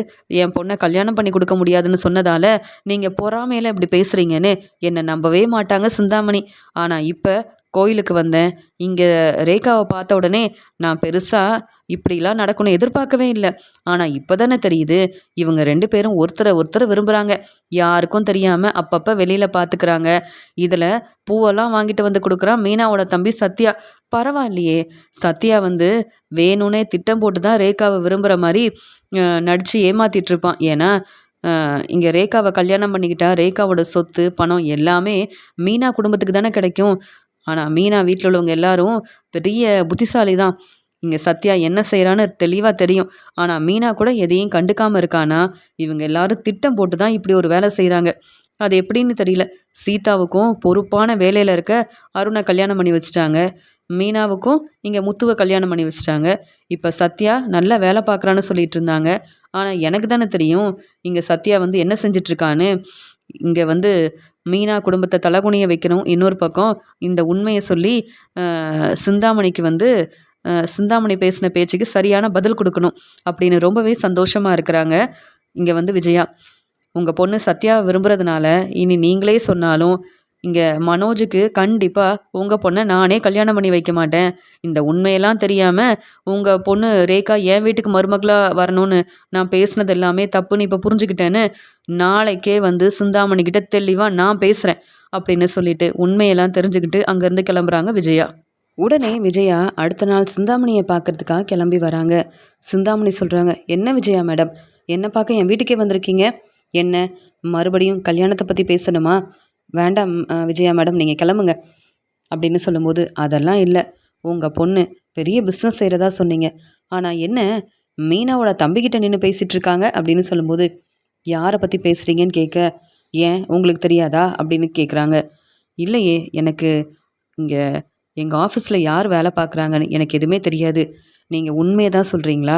என் பொண்ணை கல்யாணம் பண்ணி கொடுக்க முடியாதுன்னு சொன்னதால் நீங்கள் பொறாமையில் இப்படி பேசுகிறீங்கன்னு என்னை நம்பவே மாட்டாங்க சிந்தாமணி. ஆனால் இப்போ கோயிலுக்கு வந்தேன், இங்கே ரேகாவை பார்த்த உடனே நான் பெருசாக இப்படிலாம் நடக்கணும் எதிர்பார்க்கவே இல்லை. ஆனால் இப்போ தானே தெரியுது, இவங்க 2 பேரும் ஒருத்தரை ஒருத்தர் விரும்புகிறாங்க. யாருக்கும் தெரியாமல் அப்பப்போ வெளியில் பார்த்துக்கிறாங்க. இதில் பூவெல்லாம் வாங்கிட்டு வந்து கொடுக்குறான் மீனாவோட தம்பி சத்யா. பரவாயில்லையே, சத்யா வந்து வேணும்னே திட்டம் போட்டு தான் ரேகாவை விரும்புகிற மாதிரி நடித்து ஏமாத்திட்டு இருப்பான். ஏன்னா இங்கே ரேகாவை கல்யாணம் பண்ணிக்கிட்டா ரேகாவோட சொத்து பணம் எல்லாமே மீனா குடும்பத்துக்கு தானே கிடைக்கும். ஆனால் மீனா வீட்டில் உள்ளவங்க எல்லாரும் பெரிய புத்திசாலி தான். இங்கே சத்யா என்ன செய்கிறான்னு தெளிவாக தெரியும். ஆனால் மீனா கூட எதையும் கண்டுக்காமல் இருக்கானா? இவங்க எல்லாரும் திட்டம் போட்டு தான் இப்படி ஒரு வேலை செய்கிறாங்க. அது எப்படின்னு தெரியல. சீதாவுக்கும் பொறுப்பான வேலையில் இருக்க அருணை கல்யாணம் பண்ணி வச்சுட்டாங்க. மீனாவுக்கும் இங்கே முத்துவை கல்யாணம் பண்ணி வச்சுட்டாங்க. இப்போ சத்யா நல்லா வேலை பார்க்குறான்னு சொல்லிட்டு இருந்தாங்க. ஆனால் எனக்கு தானே தெரியும் இங்கே சத்யா வந்து என்ன செஞ்சிட்ருக்கான்னு. இங்கே வந்து மீனா குடும்பத்தை தலகுனிய வைக்கணும். இன்னொரு பக்கம் இந்த உண்மையை சொல்லி சிந்தாமணிக்கு வந்து சிந்தாமணி பேசின பேச்சுக்கு சரியான பதில் கொடுக்கணும் அப்படின்னு ரொம்பவே சந்தோஷமாக இருக்கிறாங்க இங்கே வந்து விஜயா. உங்கள் பொண்ணு சத்யா விரும்புகிறதுனால இனி நீங்களே சொன்னாலும் இங்கே மனோஜுக்கு கண்டிப்பாக உங்கள் பொண்ணை நானே கல்யாணம் பண்ணி வைக்க மாட்டேன். இந்த உண்மையெல்லாம் தெரியாமல் உங்கள் பொண்ணு ரேகா என் வீட்டுக்கு மருமகளாக வரணும்னு நான் பேசுனது எல்லாமே தப்புன்னு இப்போ புரிஞ்சுக்கிட்டேன்னு நாளைக்கே வந்து சிந்தாமணிக்கிட்ட தெளிவாக நான் பேசுகிறேன் அப்படின்னு சொல்லிட்டு உண்மையெல்லாம் தெரிஞ்சுக்கிட்டு அங்கேருந்து கிளம்புறாங்க விஜயா. உடனே விஜயா அடுத்த நாள் சிந்தாமணியை பார்க்கறதுக்காக கிளம்பி வராங்க. சிந்தாமணி சொல்கிறாங்க, என்ன விஜயா மேடம், என்னை பார்க்க என் வீட்டுக்கே வந்திருக்கீங்க? என்ன மறுபடியும் கல்யாணத்தை பற்றி பேசணுமா? வேண்டாம் விஜயா மேடம், நீங்கள் கிளம்புங்க அப்படின்னு சொல்லும்போது, அதெல்லாம் இல்லை, உங்கள் பொண்ணு பெரிய பிஸ்னஸ் செய்கிறதா சொன்னீங்க, ஆனால் என்ன மீனாவோட தம்பிக்கிட்ட நின்று பேசிகிட்டு இருக்காங்க அப்படின்னு சொல்லும்போது, யாரை பற்றி பேசுகிறீங்கன்னு கேட்க, ஏன் உங்களுக்கு தெரியாதா அப்படின்னு கேட்குறாங்க. இல்லையே, எனக்கு இங்கே எங்கள் ஆஃபீஸில் யார் வேலை பார்க்குறாங்கன்னு எனக்கு எதுவுமே தெரியாது. நீங்கள் உண்மையை தான் சொல்கிறீங்களா?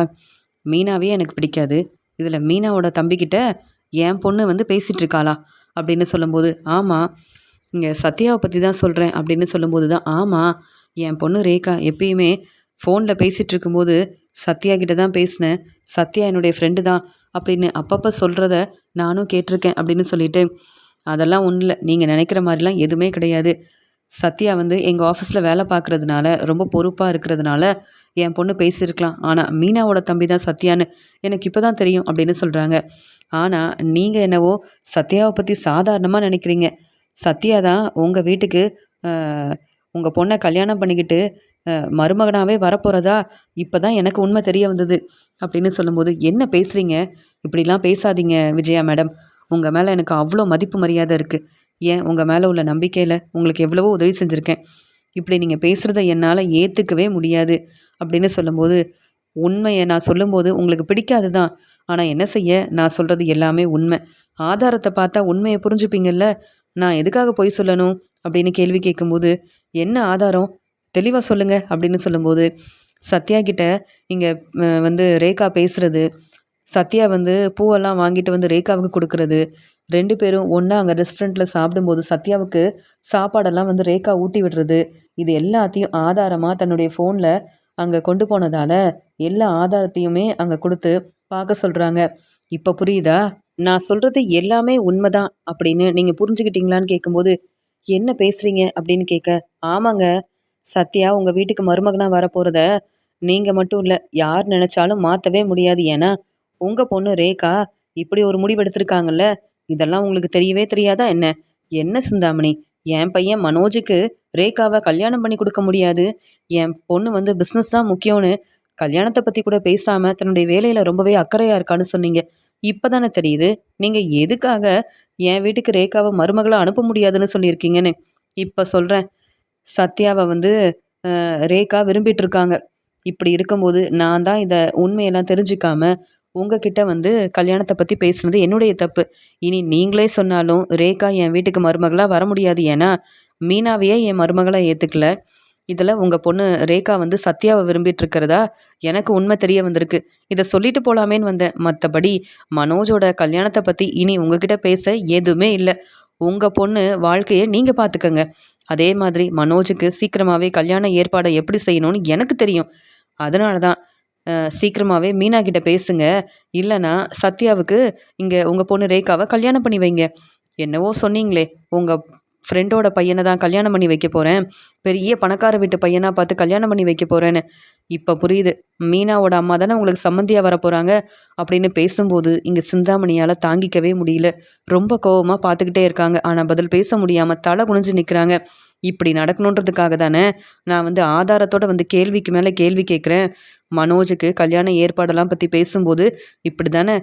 மீனாவே எனக்கு பிடிக்காது, இதில் மீனாவோட தம்பிக்கிட்ட என் பொண்ணு வந்து பேசிகிட்டு இருக்காளா அப்படின்னு சொல்லும்போது, ஆமாம், இங்கே சத்யாவை பற்றி தான் சொல்கிறேன் அப்படின்னு சொல்லும்போது தான், ஆமாம், என் பொண்ணு ரேகா எப்பயுமே ஃபோனில் பேசிகிட்டு இருக்கும்போது சத்யா கிட்ட தான் பேசினேன், சத்யா என்னுடைய ஃப்ரெண்டு தான் அப்படின்னு அப்பப்போ சொல்கிறத நானும் கேட்டிருக்கேன் அப்படின்னு சொல்லிட்டு, அதெல்லாம் ஒன்றும் இல்லை, நீங்கள் நினைக்கிற மாதிரிலாம் எதுவுமே கிடையாது. சத்யா வந்து எங்கள் ஆஃபீஸில் வேலை பார்க்குறதுனால ரொம்ப பொறுப்பாக இருக்கிறதுனால என் பொண்ணு பேசியிருக்கலாம். ஆனால் மீனாவோட தம்பி தான் சத்யான்னு எனக்கு இப்போ தான் தெரியும் அப்படின்னு சொல்கிறாங்க. ஆனால் நீங்கள் என்னவோ சத்யாவை பற்றி சாதாரணமாக நினைக்கிறீங்க. சத்யா தான் உங்கள் வீட்டுக்கு உங்கள் பொண்ணை கல்யாணம் பண்ணிக்கிட்டு மருமகனாகவே வரப்போகிறதா இப்போ தான் எனக்கு உண்மை தெரிய வந்தது அப்படின்னு சொல்லும்போது, என்ன பேசுகிறீங்க? இப்படிலாம் பேசாதீங்க விஜயா மேடம், உங்கள் மேலே எனக்கு அவ்வளோ மதிப்பு மரியாதை இருக்குது. ஏன் உங்கள் மேலே உள்ள நம்பிக்கையில் உங்களுக்கு எவ்வளவோ உதவி செஞ்சுருக்கேன். இப்படி நீங்கள் பேசுகிறத என்னால் ஏற்றுக்கவே முடியாது அப்படின்னு சொல்லும்போது, உண்மையை நான் சொல்லும்போது உங்களுக்கு பிடிக்காது தான், ஆனால் என்ன செய்ய, நான் சொல்கிறது எல்லாமே உண்மை. ஆதாரத்தை பார்த்தா உண்மையை புரிஞ்சுப்பீங்கள்ல, நான் எதுக்காக பொய் சொல்லணும் அப்படின்னு கேள்வி கேட்கும்போது, என்ன ஆதாரம் தெளிவாக சொல்லுங்கள் அப்படின்னு சொல்லும்போது, சத்யா கிட்ட இங்கே வந்து ரேகா பேசுகிறது, சத்யா வந்து பூவெல்லாம் வாங்கிட்டு வந்து ரேகாவுக்கு கொடுக்கறது, 2 பேரும் ஒன்றா அங்கே ரெஸ்டாரண்ட்டில் சாப்பிடும்போது சத்யாவுக்கு சாப்பாடெல்லாம் வந்து ரேகா ஊட்டி விடுறது, இது எல்லாத்தையும் ஆதாரமாக தன்னுடைய ஃபோனில் அங்கே கொண்டு போனதால எல்லா ஆதாரத்தையுமே அங்கே கொடுத்து பார்க்க சொல்கிறாங்க. இப்போ புரியுதா? நான் சொல்கிறது எல்லாமே உண்மைதான் அப்படின்னு நீங்கள் புரிஞ்சுக்கிட்டீங்களான்னு கேட்கும்போது, என்ன பேசுகிறீங்க அப்படின்னு கேட்க, ஆமாங்க, சத்யா உங்கள் வீட்டுக்கு மருமகனாக வரப்போகிறத நீங்கள் மட்டும் இல்லை, யார் நினச்சாலும் மாற்றவே முடியாது. ஏன்னா உங்கள் பொண்ணு ரேகா இப்படி ஒரு முடிவு எடுத்திருக்காங்கல்ல, இதெல்லாம் உங்களுக்கு தெரியவே தெரியாதா என்ன? என்ன சிந்தாமணி, என் பையன் மனோஜுக்கு ரேகாவை கல்யாணம் பண்ணி கொடுக்க முடியாது, என் பொண்ணு வந்து பிஸ்னஸ் தான் முக்கியம்னு கல்யாணத்தை பற்றி கூட பேசாமல் தன்னுடைய வேலையில் ரொம்பவே அக்கறையாக இருக்கான்னு சொன்னீங்க. இப்போ தானே தெரியுது நீங்கள் எதுக்காக என் வீட்டுக்கு ரேகாவை மருமகளாக அனுப்ப முடியாதுன்னு சொல்லியிருக்கீங்கன்னு. இப்போ சொல்கிறேன், சத்யாவை வந்து ரேகா விரும்பிட்டு இருக்காங்க. இப்படி இருக்கும்போது நான் தான் இதை உண்மையெல்லாம் தெரிஞ்சுக்காம உங்ககிட்ட வந்து கல்யாணத்தை பற்றி பேசுனது என்னுடைய தப்பு. இனி நீங்களே சொன்னாலும் ரேகா என் வீட்டுக்கு மருமகளாக வர முடியாது. ஏன்னா மீனாவையே என் மருமகளாக ஏற்றுக்கல. இதில் உங்கள் பொண்ணு ரேகா வந்து சத்யாவை விரும்பிட்டு இருக்கிறதா எனக்கு உண்மை தெரிய வந்திருக்கு. இதை சொல்லிட்டு போகலாமேன்னு வந்தேன். மற்றபடி மனோஜோட கல்யாணத்தை பற்றி இனி உங்ககிட்ட பேச எதுவுமே இல்லை. உங்கள் பொண்ணு வாழ்க்கையை நீங்கள் பார்த்துக்கங்க. அதே மாதிரி மனோஜுக்கு சீக்கிரமாகவே கல்யாண ஏற்பாடை எப்படி செய்யணும்னு எனக்கு தெரியும். அதனால தான் சீக்கிரமாகவே மீனா கிட்ட பேசுங்க. இல்லைன்னா சத்யாவுக்கு இங்கே உங்கள் பொண்ணு ரேகாவை கல்யாணம் பண்ணி வைங்க. என்னவோ சொன்னீங்களே, உங்கள் ஃப்ரெண்டோட பையனை தான் கல்யாணம் பண்ணி வைக்க போகிறேன், பெரிய பணக்கார வீட்டு பையனாக பார்த்து கல்யாணம் பண்ணி வைக்க போகிறேன்னு. இப்போ புரியுது, மீனாவோட அம்மா தானே உங்களுக்கு சம்மந்தியாக வர போகிறாங்க அப்படின்னு பேசும்போது இங்கே சிந்தாமணியால் தாங்கிக்கவே முடியல. ரொம்ப கோவமாக பார்த்துக்கிட்டே இருக்காங்க. ஆனால் பதில் பேச முடியாமல் தலை குனிஞ்சு நிற்கிறாங்க. இப்படி நடக்கணுன்றதுக்காக தானே நான் வந்து ஆதாரத்தோட வந்து கேள்விக்கு மேலே கேள்வி கேட்குறேன். மனோஜுக்கு கல்யாண ஏற்பாடெல்லாம் பற்றி பேசும்போது இப்படி தானே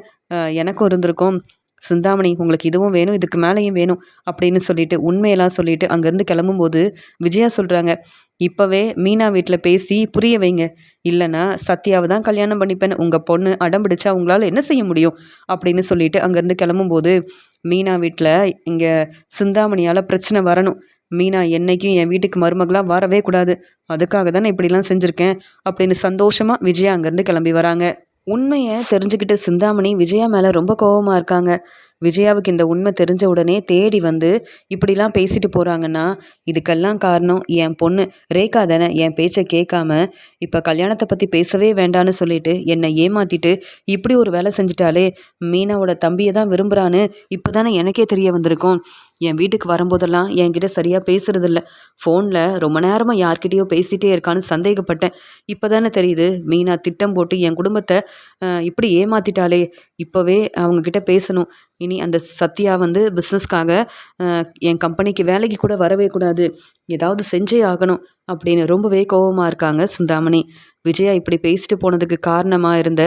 எனக்கும் இருந்திருக்கும். சிந்தாமணி, உங்களுக்கு இதுவும் வேணும், இதுக்கு மேலேயும் வேணும் அப்படின்னு சொல்லிட்டு உண்மையெல்லாம் சொல்லிட்டு அங்கேருந்து கிளம்பும்போது விஜயா சொல்கிறாங்க, இப்போவே மீனா வீட்டில் பேசி புரிய வைங்க. இல்லைன்னா சத்யாவை தான் கல்யாணம் பண்ணிப்பேன், உங்கள் பொண்ணு அடம் பிடிச்சா உங்களால் என்ன செய்ய முடியும் அப்படின்னு சொல்லிட்டு அங்கேருந்து கிளம்பும்போது மீனா வீட்டில் இங்கே சிந்தாமணியால் பிரச்சனை வரணும். மீனா என்னைக்கும் என் வீட்டுக்கு மருமகளாக வரவே கூடாது, அதுக்காக தானே இப்படிலாம் செஞ்சுருக்கேன் அப்படின்னு சந்தோஷமாக விஜயா அங்கேருந்து கிளம்பி வராங்க. உண்மையை தெரிஞ்சுக்கிட்டு சிந்தாமணி விஜயா மேலே ரொம்ப கோபமாக இருக்காங்க. விஜயாவுக்கு இந்த உண்மை தெரிஞ்ச உடனே தேடி வந்து இப்படிலாம் பேசிட்டு போகிறாங்கன்னா இதுக்கெல்லாம் காரணம் என் பொண்ணு ரேகா தானே. என் பேச்சை கேட்காம இப்போ கல்யாணத்தை பற்றி பேசவே வேண்டான்னு சொல்லிட்டு என்னை ஏமாற்றிட்டு இப்படி ஒரு வேலை செஞ்சிட்டாலே, மீனாவோட தம்பியை தான் விரும்புகிறான்னு இப்போ தானே எனக்கே தெரிய வந்திருக்கும். என் வீட்டுக்கு வரும்போதெல்லாம் என்கிட்ட சரியாக பேசுறதில்ல, ஃபோனில் ரொம்ப நேரமாக யார்கிட்டயோ பேசிகிட்டே இருக்கான்னு சந்தேகப்பட்டேன். இப்போ தானே தெரியுது மீனா திட்டம் போட்டு என் குடும்பத்தை இப்படி ஏமாற்றிட்டாலே. இப்போவே அவங்கக்கிட்ட பேசணும். இனி அந்த சத்யா வந்து பிஸ்னஸ்க்காக என் கம்பெனிக்கு வேலைக்கு கூட வரவே கூடாது, ஏதாவது செஞ்சே ஆகணும் அப்படின்னு ரொம்பவே கோபமாக இருக்காங்க சிந்தாமணி. விஜயா இப்படி பேசிட்டு போனதுக்கு காரணமாக இருந்த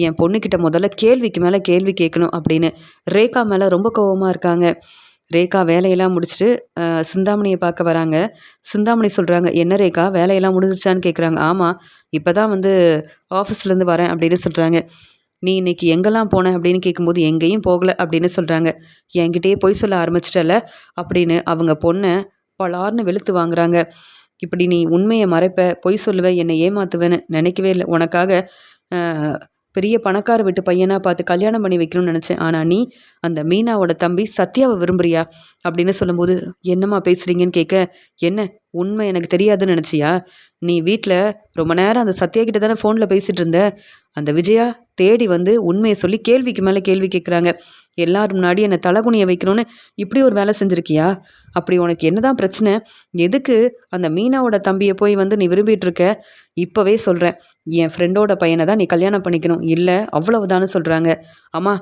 என் பொண்ணுக்கிட்ட முதல்ல கேள்விக்கு மேலே கேள்வி கேட்கணும் அப்படின்னு ரேகா மேலே ரொம்ப கோபமாக இருக்காங்க. ரேகா வேலையெல்லாம் முடிச்சுட்டு சிந்தாமணியை பார்க்க வராங்க. சிந்தாமணி சொல்கிறாங்க, என்ன ரேகா வேலையெல்லாம் முடிஞ்சிச்சான்னு கேட்குறாங்க. ஆமாம், இப்போ தான் வந்து ஆஃபீஸ்லேருந்து வரேன் அப்படின்னு சொல்கிறாங்க. நீ இன்னைக்கு எங்கெல்லாம் போன அப்படின்னு கேட்கும்போது எங்கேயும் போகலை அப்படின்னு சொல்கிறாங்க. என்கிட்டயே பொய் சொல்ல ஆரம்பிச்சிட்டல அப்படின்னு அவங்க பொண்ணை பலார்னு வெளுத்து வாங்குறாங்க. இப்படி நீ உண்மையை மறைப்ப, பொய் சொல்லுவ, என்னை ஏமாத்துவேன்னு நினைக்கவே இல்லை. உனக்காக பெரிய பணக்கார வீட்டு பையனாக பார்த்து கல்யாணம் பண்ணி வைக்கணும்னு நினச்சேன். ஆனால் நீ அந்த மீனாவோட தம்பி சத்யாவை விரும்புறியா அப்படின்னு சொல்லும்போது என்னம்மா பேசுகிறீங்கன்னு கேட்க, என்ன உண்மை எனக்கு தெரியாதுன்னு நினச்சியா? நீ வீட்டில் ரொம்ப நேரம் அந்த சத்யா கிட்ட தானே ஃபோனில் பேசிகிட்டு இருந்த. அந்த விஜயா தேடி வந்து உண்மையை சொல்லி கேள்விக்கு மேலே கேள்வி கேட்குறாங்க. எல்லாரும் முன்னாடி என்னை தலகுனியை வைக்கணும்னு இப்படி ஒரு வேலை செஞ்சுருக்கியா? அப்படி உனக்கு என்னதான் பிரச்சனை? எதுக்கு அந்த மீனாவோட தம்பியை போய் வந்து நீ விரும்பிகிட்டு இருக்க? இப்போவே சொல்கிறேன், என் ஃப்ரெண்டோட பையனை தான் நீ கல்யாணம் பண்ணிக்கணும், இல்லை அவ்வளவுதான்னு சொல்கிறாங்க. அம்மா,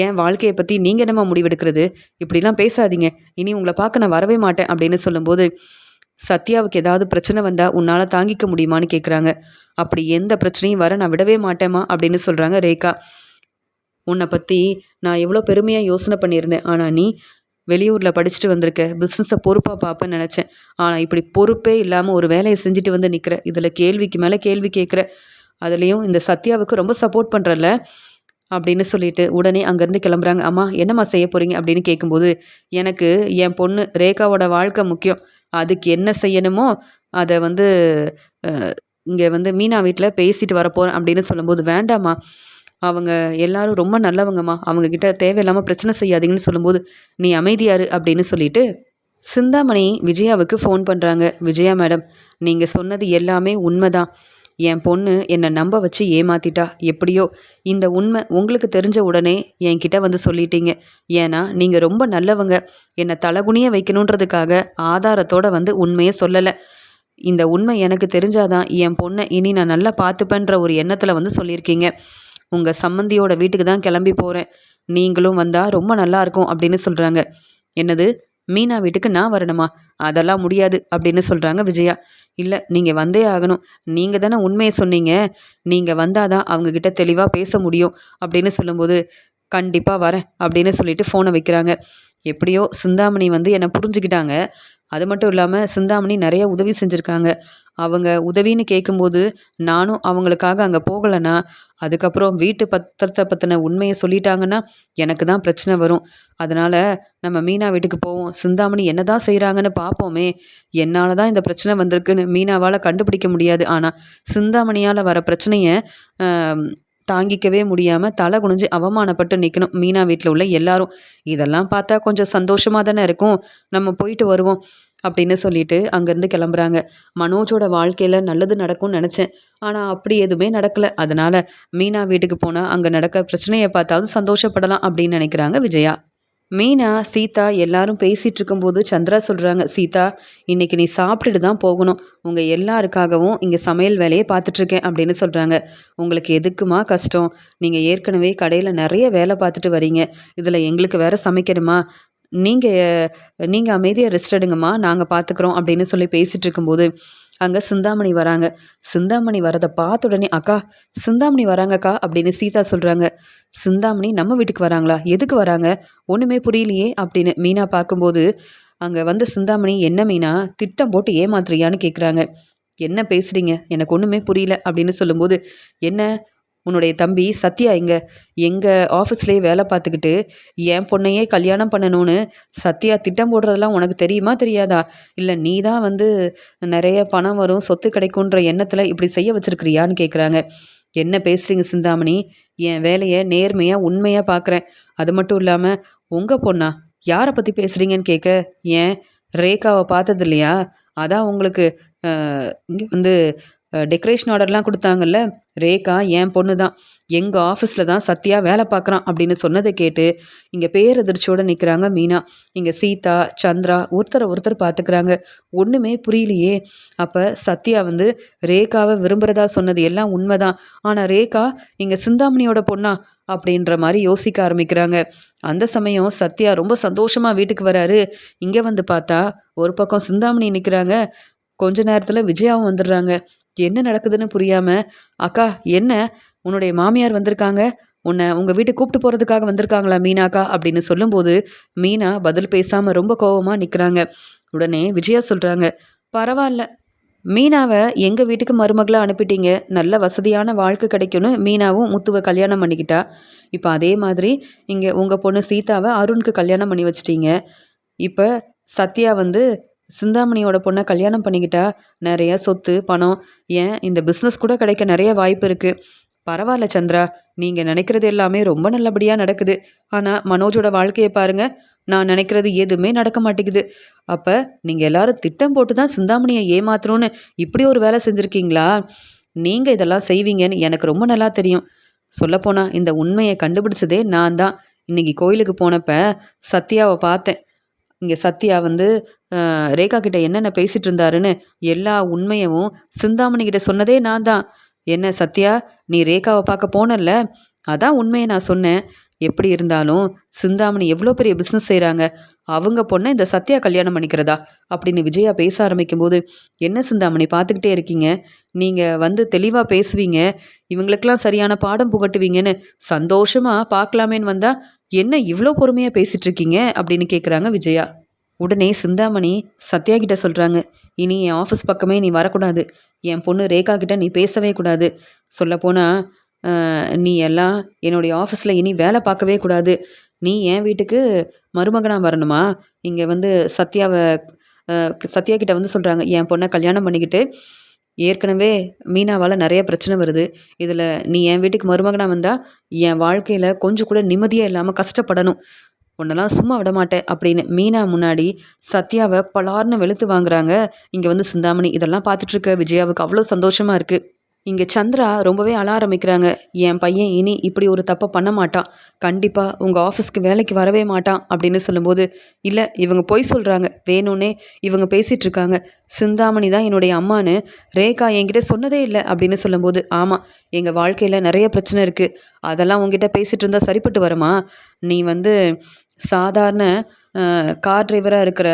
என் வாழ்க்கையை பற்றி நீங்கள் என்னம்மா முடிவெடுக்கிறது? இப்படிலாம் பேசாதீங்க, இனி உங்களை பார்க்க நான் வரவே மாட்டேன் அப்படின்னு சொல்லும்போது சத்யாவுக்கு ஏதாவது பிரச்சனை வந்தால் உன்னால் தாங்கிக்க முடியுமான்னு கேட்குறாங்க. அப்படி எந்த பிரச்சனையும் வர நான் விடவே மாட்டேம்மா அப்படின்னு சொல்கிறாங்க ரேகா. உன்னை பற்றி நான் எவ்வளோ பெருமையாக யோசனை பண்ணியிருந்தேன், ஆனால் நீ வெளியூரில் படிச்சுட்டு வந்திருக்க, பிஸ்னஸை பொறுப்பாக பார்ப்பேன்னு நினச்சேன். ஆனால் இப்படி பொறுப்பே இல்லாமல் ஒரு வேலையை செஞ்சுட்டு வந்து நிற்கிற, இதில் கேள்விக்கு மேலே கேள்வி கேட்குற, அதுலேயும் இந்த சத்யாவுக்கு ரொம்ப சப்போர்ட் பண்ணுறல அப்படின்னு சொல்லிட்டு உடனே அங்கேருந்து கிளம்புறாங்க. அம்மா, என்னம்மா செய்ய போகிறீங்க அப்படின்னு கேட்கும்போது, எனக்கு என் பொண்ணு ரேகாவோட வாழ்க்கை முக்கியம், அதுக்கு என்ன செய்யணுமோ அதை வந்து இங்கே வந்து மீனா வீட்டில் பேசிட்டு வரப்போகிறேன் அப்படின்னு சொல்லும்போது, வேண்டாம்மா அவங்க எல்லாரும் ரொம்ப நல்லவங்கம்மா, அவங்கக்கிட்ட தேவையில்லாமல் பிரச்சனை செய்யாதீங்கன்னு சொல்லும்போது, நீ அமைதியாரு அப்படின்னு சொல்லிட்டு சிந்தாமணி விஜயாவுக்கு ஃபோன் பண்ணுறாங்க. விஜயா மேடம், நீங்கள் சொன்னது எல்லாமே உண்மைதான், என் பொண்ணு என்னை நம்ப வச்சு ஏமாத்திட்டா. எப்படியோ இந்த உண்மை உங்களுக்கு தெரிஞ்ச உடனே என்கிட்ட வந்து சொல்லிட்டீங்க. ஏன்னா நீங்கள் ரொம்ப நல்லவங்க. என்னை தலகுனிய வைக்கணுன்றதுக்காக ஆதாரத்தோட வந்து உண்மையை சொல்லலை. இந்த உண்மை எனக்கு தெரிஞ்சாதான் என் பொண்ணை இனி நான் நல்லா பார்த்துப்பேன்ற ஒரு எண்ணத்தில் வந்து சொல்லியிருக்கீங்க. உங்கள் சம்மந்தியோட வீட்டுக்கு தான் கிளம்பி போகிறேன். நீங்களும் வந்தால் ரொம்ப நல்லா இருக்கும் அப்படின்னு சொல்கிறாங்க. என்னது, மீனா வீட்டுக்கு நான் வரணுமா? அதெல்லாம் முடியாது அப்படின்னு சொல்கிறாங்க விஜயா. இல்லை, நீங்கள் வந்தே ஆகணும். நீங்கள் தானே உண்மையை சொன்னீங்க. நீங்கள் வந்தாதான் அவங்கக்கிட்ட தெளிவாக பேச முடியும் அப்படின்னு சொல்லும்போது, கண்டிப்பாக வரேன் அப்படின்னு சொல்லிட்டு ஃபோனை வைக்கிறாங்க. எப்படியோ சிந்தாமணி வந்து என்னை புரிஞ்சுக்கிட்டாங்க. அது மட்டும் இல்லாமல் சிந்தாமணி நிறைய உதவி செஞ்சுருக்காங்க. அவங்க உதவின்னு கேட்கும்போது நானும் அவங்களுக்காக அங்கே போகலைன்னா அதுக்கப்புறம் வீட்டு பத்திரத்தை பற்றின உண்மையை சொல்லிட்டாங்கன்னா எனக்கு தான் பிரச்சனை வரும். அதனால் நம்ம மீனா வீட்டுக்கு போவோம். சிந்தாமணி என்ன தான் செய்கிறாங்கன்னு பார்ப்போமே. என்னால் தான் இந்த பிரச்சனை வந்திருக்குன்னு மீனாவால் கண்டுபிடிக்க முடியாது. ஆனால் சிந்தாமணியால் வர பிரச்சனையை தாங்கிக்கவே முடியாமல் தலை குனிஞ்சு அவமானப்பட்டு நிற்கணும் மீனா வீட்டில் உள்ள எல்லாரும். இதெல்லாம் பார்த்தா கொஞ்சம் சந்தோஷமாக தானே இருக்கும். நம்ம போயிட்டு வருவோம் அப்படின்னு சொல்லிட்டு அங்கேருந்து கிளம்புறாங்க. மனோஜோட வாழ்க்கையில் நல்லது நடக்கும்னு நினச்சேன். ஆனால் அப்படி எதுவுமே நடக்கலை. அதனால் மீனா வீட்டுக்கு போனால் அங்கே நடக்க பிரச்சனையை பார்த்தாவது சந்தோஷப்படலாம் அப்படின்னு நினைக்கிறாங்க விஜயா. மீனா, சீதா எல்லாரும் பேசிகிட்டு இருக்கும்போது சந்திரா சொல்கிறாங்க, சீதா இன்னைக்கு நீ சாப்பிட்டுட்டு தான் போகணும். உங்கள் எல்லாருக்காகவும் இங்கே சமையல் வேலையை பார்த்துட்ருக்கேன் அப்படின்னு சொல்கிறாங்க. உங்களுக்கு எதுக்குமா கஷ்டம்? நீங்கள் ஏற்கனவே கடையில் நிறைய வேலை பார்த்துட்டு வரீங்க. இதில் எங்களுக்கு வேற சமைக்கணுமா? நீங்கள் நீங்கள் அமைதியாக ரெஸ்ட் எடுங்கம்மா, நாங்கள் பார்த்துக்குறோம் அப்படின்னு சொல்லி பேசிகிட்டு இருக்கும்போது அங்கே சிந்தாமணி வராங்க. சிந்தாமணி வரதை பார்த்த உடனே, அக்கா சிந்தாமணி வராங்கக்கா அப்படின்னு சீதா சொல்கிறாங்க. சிந்தாமணி நம்ம வீட்டுக்கு வராங்களா? எதுக்கு வராங்க? ஒன்றுமே புரியலையே அப்படின்னு மீனா பார்க்கும்போது அங்கே வந்து சிந்தாமணி, என்ன மீனா திட்டம் போட்டு ஏமாத்துறியான்னு கேட்குறாங்க. என்ன பேசுகிறீங்க? எனக்கு ஒன்றுமே புரியல அப்படின்னு சொல்லும்போது, என்ன உன்னுடைய தம்பி சத்யா எங்கள் ஆஃபீஸ்லேயே வேலை பார்த்துக்கிட்டு என் பொண்ணையே கல்யாணம் பண்ணணும்னு சத்யா திட்டம் போடுறதெல்லாம் உனக்கு தெரியுமா தெரியாதா? இல்லை நீ தான் வந்து நிறைய பணம் வரும், சொத்து கிடைக்குன்ற எண்ணத்தில் இப்படி செய்ய வச்சுருக்கிறியான்னு கேட்குறாங்க. என்ன பேசுகிறீங்க சிந்தாமணி? என் வேலையை நேர்மையாக உண்மையாக பார்க்குறேன். அது மட்டும் இல்லாமல் உங்கள் பொண்ணா? யாரை பற்றி பேசுகிறீங்கன்னு கேட்க, ஏன் ரேகாவை பார்த்தது இல்லையா? அதான் உங்களுக்கு இங்கே வந்து டெக்கரேஷன் ஆர்டர்லாம் கொடுத்தாங்கல்ல, ரேகா என் பொண்ணு தான். எங்கள் ஆஃபீஸில் தான் சத்யா வேலை பார்க்குறான் அப்படின்னு சொன்னதை கேட்டு இங்கே பேரதிர்ச்சியோடு நிற்கிறாங்க மீனா. இங்கே சீதா, சந்திரா ஒருத்தரை பார்த்துக்கிறாங்க. ஒன்றுமே புரியலையே. அப்போ சத்யா வந்து ரேகாவை விரும்புகிறதா சொன்னது எல்லாம் உண்மைதான். ஆனால் ரேகா இங்கே சிந்தாமணியோட பொண்ணா அப்படின்ற மாதிரி யோசிக்க ஆரம்பிக்கிறாங்க. அந்த சமயம் சத்யா ரொம்ப சந்தோஷமாக வீட்டுக்கு வராரு. இங்கே வந்து பார்த்தா ஒரு பக்கம் சிந்தாமணி நிற்கிறாங்க. கொஞ்ச நேரத்தில் விஜயாவும் வந்துடுறாங்க. என்ன நடக்குதுன்னு புரியாமல், அக்கா என்ன உன்னுடைய மாமியார் வந்திருக்காங்க, உன்னை உங்கள் வீட்டுக்கு கூப்பிட்டு போகிறதுக்காக வந்திருக்காங்களா மீனாக்கா அப்படின்னு சொல்லும்போது மீனா பதில் பேசாமல் ரொம்ப கோபமாக நிற்கிறாங்க. உடனே விஜயா சொல்கிறாங்க, பரவாயில்ல, மீனாவை எங்கள் வீட்டுக்கு மருமகளாக அனுப்பிட்டீங்க. நல்ல வசதியான வாழ்க்கை கிடைக்கும்னு மீனாவும் முத்துவை கல்யாணம் பண்ணிக்கிட்டா. இப்போ அதே மாதிரி இங்கே உங்கள் பொண்ணு சீதாவை அருணுக்கு கல்யாணம் பண்ணி வச்சிட்டீங்க. இப்போ சத்யா வந்து சிந்தாமணியோட பொண்ணை கல்யாணம் பண்ணிக்கிட்டா நிறைய சொத்து பணம், ஏன் இந்த பிஸ்னஸ் கூட கிடைக்க நிறைய வாய்ப்பு இருக்குது. பரவாயில்ல சந்திரா, நீங்கள் நினைக்கிறது எல்லாமே ரொம்ப நல்லபடியாக நடக்குது. ஆனால் மனோஜோட வாழ்க்கையை பாருங்கள், நான் நினைக்கிறது எதுவுமே நடக்க மாட்டேங்குது. அப்போ நீங்கள் எல்லாரும் திட்டம் போட்டு தான் சிந்தாமணியை ஏமாத்துறோன்னு இப்படி ஒரு வேலை செஞ்சுருக்கீங்களா? நீங்கள் இதெல்லாம் செய்வீங்கன்னு எனக்கு ரொம்ப நல்லா தெரியும். சொல்லப்போனால் இந்த உண்மையை கண்டுபிடிச்சதே நான் தான். இன்றைக்கி கோயிலுக்கு போனப்போ சத்யாவை பார்த்தேன். இங்கே சத்யா வந்து ரேகா கிட்ட என்னென்ன பேசிகிட்டு இருந்தாருன்னு எல்லா உண்மையவும் சிந்தாமணி கிட்ட சொன்னதே நான் தான். என்ன சத்யா, நீ ரேகாவை பார்க்க போனல்ல, அதான் உண்மையை நான் சொன்னேன். எப்படி இருந்தாலும் சிந்தாமணி எவ்வளோ பெரிய பிஸ்னஸ் செய்கிறாங்க, அவங்க பொண்ணை இந்த சத்யா கல்யாணம் பண்ணிக்கிறதா அப்படின்னு விஜயா பேச ஆரம்பிக்கும்போது, என்ன சிந்தாமணி பார்த்துக்கிட்டே இருக்கீங்க, நீங்கள் வந்து தெளிவாக பேசுவீங்க, இவங்களுக்கெல்லாம் சரியான பாடம் புகட்டுவீங்கன்னு சந்தோஷமாக பார்க்கலாமேன்னு வந்தால் என்ன இவ்வளோ பொறுமையாக பேசிகிட்டு இருக்கீங்க அப்படின்னு கேட்குறாங்க விஜயா. உடனே சிந்தாமணி சத்யா கிட்ட சொல்கிறாங்க, இனி என் ஆஃபீஸ் பக்கமே நீ வரக்கூடாது, என் பொண்ணு ரேகா கிட்ட நீ பேசவே கூடாது. சொல்லப்போனால் நீ எல்லாம் என்னுடைய ஆஃபீஸில் இனி வேலை பார்க்கவே கூடாது. நீ என் வீட்டுக்கு மருமகனாக வரணுமா? இங்கே வந்து சத்யா கிட்ட வந்து சொல்கிறாங்க, என் பொண்ணை கல்யாணம் பண்ணிக்கிட்டு ஏற்கனவே மீனாவால் நிறைய பிரச்சனை வருது. இதில் நீ என் வீட்டுக்கு மருமகனாக வந்தால் என் வாழ்க்கையில் கொஞ்சம் கூட நிம்மதியாக இல்லாமல் கஷ்டப்படணும். உன்னெல்லாம் சும்மா விட மாட்டேன் அப்படின்னு மீனா முன்னாடி சத்யாவை பலார்னு வெளுத்து வாங்குறாங்க. இங்கே வந்து சிந்தாமணி. இதெல்லாம் பார்த்துட்ருக்க விஜயாவுக்கு அவ்வளோ சந்தோஷமாக இருக்குது. இங்கே சந்திரா ரொம்பவே அழ ஆரம்பிக்கிறாங்க. என் பையன் இனி இப்படி ஒரு தப்பை பண்ண மாட்டான், கண்டிப்பாக உங்கள் ஆஃபீஸ்க்கு வேலைக்கு வரவே மாட்டான் அப்படின்னு சொல்லும்போது, இல்லை இவங்க பொய் சொல்கிறாங்க, வேணும்னே இவங்க பேசிகிட்டு இருக்காங்க, சிந்தாமணி தான் என்னுடைய அம்மான்னு ரேகா என்கிட்ட சொன்னதே இல்லை அப்படின்னு சொல்லும்போது, ஆமாம் எங்கள் வாழ்க்கையில் நிறைய பிரச்சனை இருக்குது, அதெல்லாம் உங்ககிட்ட பேசிகிட்டு இருந்தால் சரிப்பட்டு வருமா? நீ சாதாரண கார் டிரைவராக இருக்கிற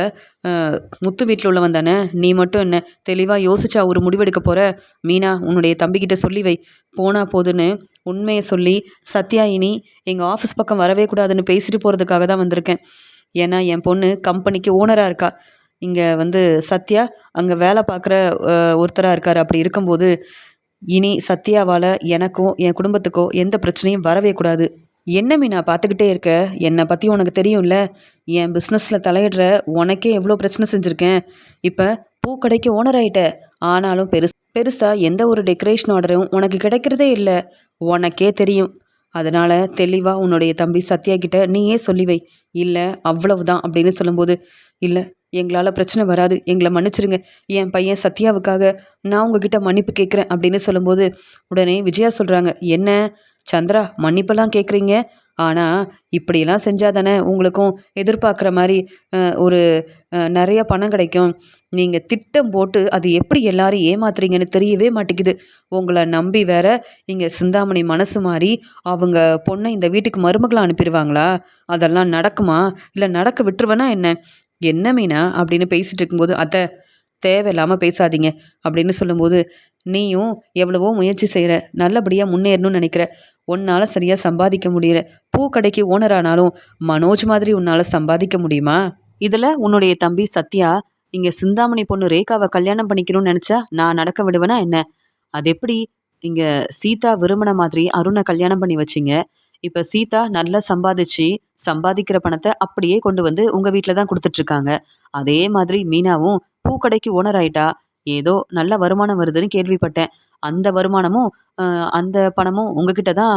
முத்து வீட்டில் உள்ளவன் தானே, நீ மட்டும் என்ன தெளிவாக யோசிச்சா ஒரு முடிவெடுக்க போகிற? மீனா உன்னுடைய தம்பிக்கிட்ட சொல்லி வை, போனா போதுன்னு உண்மையை சொல்லி சத்யா இனி எங்கள் ஆஃபீஸ் பக்கம் வரவே கூடாதுன்னு பேசிட்டு போகிறதுக்காக தான் வந்திருக்கேன். ஏன்னா என் பொண்ணு கம்பெனிக்கு ஓனராக இருக்கா, இங்கே சத்யா அங்கே வேலை பார்க்குற ஒருத்தராக இருக்கார். அப்படி இருக்கும்போது இனி சத்யாவால் எனக்கோ என் குடும்பத்துக்கோ எந்த பிரச்சனையும் வரவே கூடாது. என்ன மீனா பார்த்துக்கிட்டே இருக்க, என்னை பற்றி உனக்கு தெரியும்ல, என் பிஸ்னஸில் தலையிடுற உனக்கே எவ்வளோ பிரச்சனை செஞ்சுருக்கேன். இப்போ பூக்கடைக்கு ஓனர் ஆகிட்ட, ஆனாலும் பெருசாக எந்த ஒரு டெக்கரேஷன் ஆர்டரும் உனக்கு கிடைக்கிறதே இல்லை, உனக்கே தெரியும். அதனால் தெளிவாக உன்னுடைய தம்பி சத்யா கிட்ட நீயே சொல்லி வை. இல்லை அவ்வளவுதான் அப்படின்னு சொல்லும்போது, இல்லை எங்களால் பிரச்சனை வராது, எங்களை மன்னிச்சிருங்க, என் பையன் சத்யாவுக்காக நான் உங்ககிட்ட மன்னிப்பு கேட்குறேன் அப்படின்னு சொல்லும்போது, உடனே விஜயா சொல்கிறாங்க, என்ன சந்திரா மன்னிப்பெல்லாம் கேட்குறீங்க, ஆனால் இப்படியெல்லாம் செஞ்சால் தானே உங்களுக்கும் எதிர்பார்க்குற மாதிரி ஒரு நிறைய பணம் கிடைக்கும். நீங்கள் திட்டம் போட்டு அது எப்படி எல்லாரும் ஏமாத்துறீங்கன்னு தெரியவே மாட்டேங்குது. உங்களை நம்பி வேற இங்கே சிந்தாமணி மனசு மாறி அவங்க பொண்ணை இந்த வீட்டுக்கு மருமகளை அனுப்பிடுவாங்களா? அதெல்லாம் நடக்குமா? இல்லை நடக்க விட்டுருவேனா என்ன? என்ன மீனா அப்படின்னு பேசிகிட்டு இருக்கும்போது, அத்தை தேவையில்லாமல் பேசாதீங்க அப்படின்னு சொல்லும்போது, நீயும் எவ்வளவோ முயற்சி செய்கிற, நல்லபடியாக முன்னேறணும்னு நினைக்கிற, உன்னால் சரியாக சம்பாதிக்க முடியல, பூக்கடைக்கு ஓனரானாலும் மனோஜ் மாதிரி உன்னால் சம்பாதிக்க முடியுமா? இதில் உன்னுடைய தம்பி சத்யா இங்கே சிந்தாமணி பொண்ணு ரேகாவை கல்யாணம் பண்ணிக்கணும்னு நினச்சா நான் நடக்க விடுவேனா என்ன? அது எப்படி இங்கே சீதா விரும்பின மாதிரி அருணை கல்யாணம் பண்ணி வச்சிங்க, இப்போ சீதா நல்லா சம்பாதிக்கிற பணத்தை அப்படியே கொண்டு உங்கள் வீட்டில் தான் கொடுத்துட்ருக்காங்க. அதே மாதிரி மீனாவும் பூக்கடைக்கு ஓனர் ஆயிட்டா, ஏதோ நல்ல வருமானம் வருதுன்னு கேள்விப்பட்டேன். அந்த பணமும் உங்ககிட்ட தான்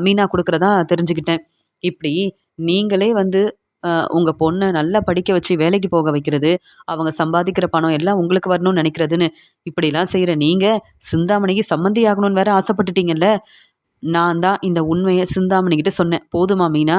மீனா கொடுக்குறதா தெரிஞ்சுக்கிட்டேன். இப்படி நீங்களே உங்கள் பொண்ணை நல்லா படிக்க வச்சு வேலைக்கு போக வைக்கிறது, அவங்க சம்பாதிக்கிற பணம் எல்லாம் உங்களுக்கு வரணும்னு நினைக்கிறதுன்னு இப்படிலாம் செய்கிற நீங்கள் சிந்தாமணிக்கு சம்மந்தி ஆகணும்னு வேற ஆசைப்பட்டுட்டீங்கல்ல. நான் தான் இந்த உண்மையை சிந்தாமணிக்கிட்ட சொன்னேன். போதுமா மீனா,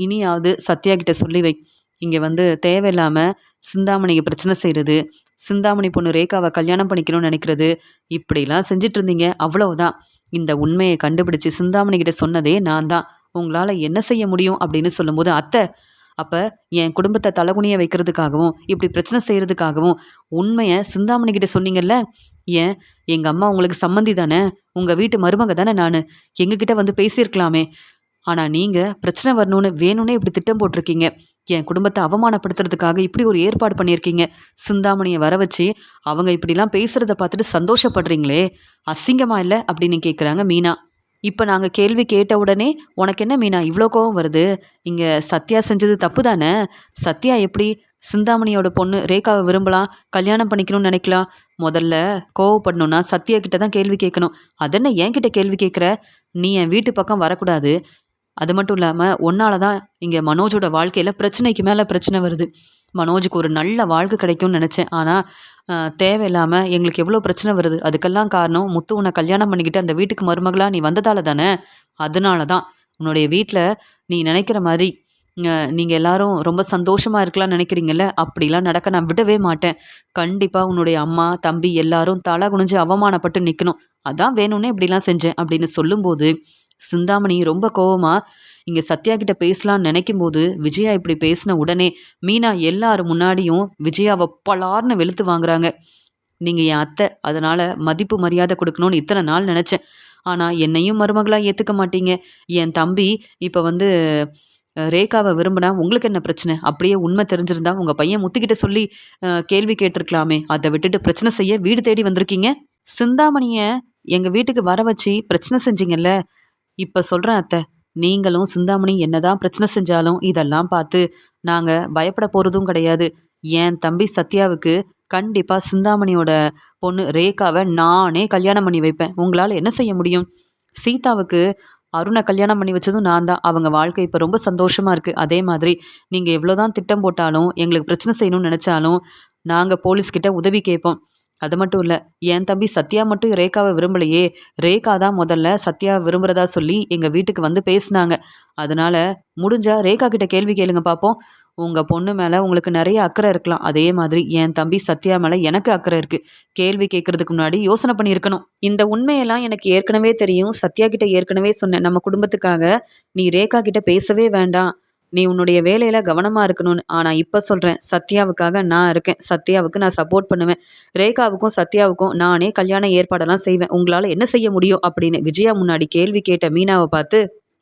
இனியாவது சத்யா கிட்ட சொல்லி வை. இங்கே தேவையில்லாமல் சிந்தாமணிக்கு பிரச்சனை செய்கிறது, சிந்தாமணி பொண்ணு ரேகாவை கல்யாணம் பண்ணிக்கணும்னு நினைக்கிறது, இப்படிலாம் செஞ்சிட்டு இருந்தீங்க, அவ்வளவுதான். இந்த உண்மையை கண்டுபிடிச்சி சிந்தாமணிக்கிட்ட சொன்னதே நான் தான். உங்களால் என்ன செய்ய முடியும் அப்படின்னு சொல்லும்போது, அத்தை அப்போ என் குடும்பத்தை தலகுனிய வைக்கிறதுக்காகவும் இப்படி பிரச்சனை செய்கிறதுக்காகவும் உண்மையை சிந்தாமணிக்கிட்ட சொன்னீங்கல்ல. ஏன் எங்கள் அம்மா உங்களுக்கு சம்மந்தி தானே, உங்கள் வீட்டு மருமக தானே நான், எங்ககிட்ட பேசியிருக்கலாமே. ஆனால் நீங்கள் பிரச்சனை வரணும்னு வேணும்னே இப்படி திட்டம் போட்டிருக்கீங்க. என் குடும்பத்தை அவமானப்படுத்துறதுக்காக இப்படி ஒரு ஏற்பாடு பண்ணியிருக்கீங்க. சிந்தாமணியை வர வச்சு அவங்க இப்படிலாம் பேசுகிறத பார்த்துட்டு சந்தோஷப்படுறீங்களே, அசிங்கமாக இல்லை அப்படின்னு கேட்குறாங்க மீனா. இப்போ நாங்கள் கேள்வி கேட்ட உடனே உனக்கு என்ன மீனா இவ்வளோ கோவம் வருது? இங்கே சத்யா செஞ்சது தப்பு தானே. சத்யா எப்படி சிந்தாமணியோட பொண்ணு ரேகாவை விரும்பலாம், கல்யாணம் பண்ணிக்கணும்னு நினைக்கலாம்? முதல்ல கோவப்படணும்னா சத்யா கிட்ட தான் கேள்வி கேட்கணும். அதென்ன என்கிட்ட கேள்வி கேட்குற? நீ என் வீட்டு பக்கம் வரக்கூடாது. அது மட்டும் இல்லாமல் உன்னால தான் இங்கே மனோஜோட வாழ்க்கையில் பிரச்சனைக்கு மேலே பிரச்சனை வருது. மனோஜுக்கு ஒரு நல்ல வாழ்க்கை கிடைக்கும்னு நினச்சேன், ஆனால் தேவையில்லாமல் எங்களுக்கு எவ்வளோ பிரச்சனை வருது. அதுக்கெல்லாம் காரணம் முத்து உன்னை கல்யாணம் பண்ணிக்கிட்டு அந்த வீட்டுக்கு மருமகளாக நீ வந்ததால தானே. அதனால தான் உன்னுடைய வீட்டில் நீ நினைக்கிற மாதிரி நீங்கள் எல்லாரும் ரொம்ப சந்தோஷமாக இருக்கலாம்னு நினைக்கிறீங்கல்ல, அப்படிலாம் நடக்க நான் விடவே மாட்டேன். கண்டிப்பாக உன்னுடைய அம்மா தம்பி எல்லாரும் தலை குனிஞ்சு அவமானப்பட்டு நிற்கணும். அதான் வேணும்னே இப்படிலாம் செஞ்சேன் அப்படின்னு சொல்லும்போது, சிந்தாமணி ரொம்ப கோவமாக இங்கே சத்யா கிட்ட பேசலான்னு நினைக்கும் போது, விஜயா இப்படி பேசின உடனே மீனா எல்லாரும் முன்னாடியும் விஜயாவை பலார்னு வெளுத்து வாங்குறாங்க. நீங்கள் என் அத்தை, அதனால் மதிப்பு மரியாதை கொடுக்கணும்னு இத்தனை நாள் நினச்சேன், ஆனால் என்னையும் மருமகளாக ஏற்றுக்க மாட்டீங்க. என் தம்பி இப்போ ரேகாவை விரும்பினா உங்களுக்கு என்ன பிரச்சனை? அப்படியே உண்மை தெரிஞ்சிருந்தா உங்கள் பையன் முத்துக்கிட்ட சொல்லி கேள்வி கேட்டிருக்கலாமே. அதை விட்டுட்டு பிரச்சனை செய்ய வீடு தேடி வந்திருக்கீங்க. சிந்தாமணியை எங்கள் வீட்டுக்கு வர வச்சு பிரச்சனை செஞ்சீங்கல்ல. இப்போ சொல்கிறேன் அத்தை, நீங்களும் சிந்தாமணி என்னதான் பிரச்சனை செஞ்சாலும் இதெல்லாம் பார்த்து நாங்கள் பயப்பட போகிறதும் கிடையாது. என் தம்பி சத்யாவுக்கு கண்டிப்பாக சிந்தாமணியோட பொண்ணு ரேகாவை நானே கல்யாணம் பண்ணி வைப்பேன். உங்களால் என்ன செய்ய முடியும்? சீதாவுக்கு அருணை கல்யாணம் பண்ணி வச்சதும் நான் தான். அவங்க வாழ்க்கை இப்போ ரொம்ப சந்தோஷமாக இருக்குது. அதே மாதிரி நீங்கள் எவ்வளோதான் திட்டம் போட்டாலும், எங்களுக்கு பிரச்சனை செய்யணும்னு நினச்சாலும் நாங்கள் போலீஸ்கிட்ட உதவி கேட்போம். அது மட்டும் இல்ல, என் தம்பி சத்யா மட்டும் ரேகாவ விரும்பலையே! ரேகா தான் முதல்ல சத்யாவ விரும்புறதா சொல்லி எங்க வீட்டுக்கு வந்து பேசுனாங்க. அதனால முடிஞ்சா ரேகா கிட்ட கேள்வி கேளுங்க பாப்போம். உங்க பொண்ணு மேல உங்களுக்கு நெறைய அக்கறை இருக்கலாம். அதே மாதிரி என் தம்பி சத்யா மேல எனக்கு அக்கறை இருக்கு. கேள்வி கேட்கறதுக்கு முன்னாடி யோசனை பண்ணியிருக்கணும். இந்த உண்மையெல்லாம் எனக்கு ஏற்கனவே தெரியும். சத்யா கிட்ட ஏற்கனவே சொன்னேன். நம்ம குடும்பத்துக்காக நீ ரேகா கிட்ட பேசவே வேண்டாம். நீ உன்னுடைய வேலையில கவனமா இருக்கணும்னு. ஆனா இப்ப சொல்றேன். சத்யாவுக்காக நான் இருக்கேன். சத்யாவுக்கு நான் சப்போர்ட் பண்ணுவேன். ரேகாவுக்கும், சத்யாவுக்கும் நானே கல்யாண ஏற்பாடெல்லாம் செய்வேன். உங்களால என்ன செய்ய முடியும்? அப்படின்னு விஜயா முன்னாடி கேள்வி கேட்ட மீனாவ பார்த்து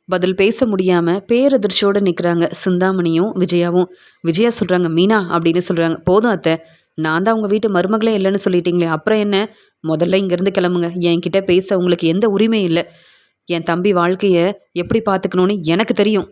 பதில் பேச முடியாம பேரதிர்ச்சியோட நிக்கிறாங்க சிந்தாமணியும், விஜயாவும். விஜயா சொல்றாங்க, "மீனா" அப்படின்னு சொல்றாங்க. "போதும் அத்தை. நான் தான் உங்க வீட்டு மருமகளே இல்லன்னு சொல்லிட்டீங்களே. அப்புறம் என்ன? முதல்ல இங்கேருந்து கிளம்புங்க. என்கிட்ட பேச உங்களுக்கு எந்த உரிமையும் இல்ல. என் தம்பி வாழ்க்கைய எப்படி பார்த்துக்கணும்னு எனக்கு தெரியும்."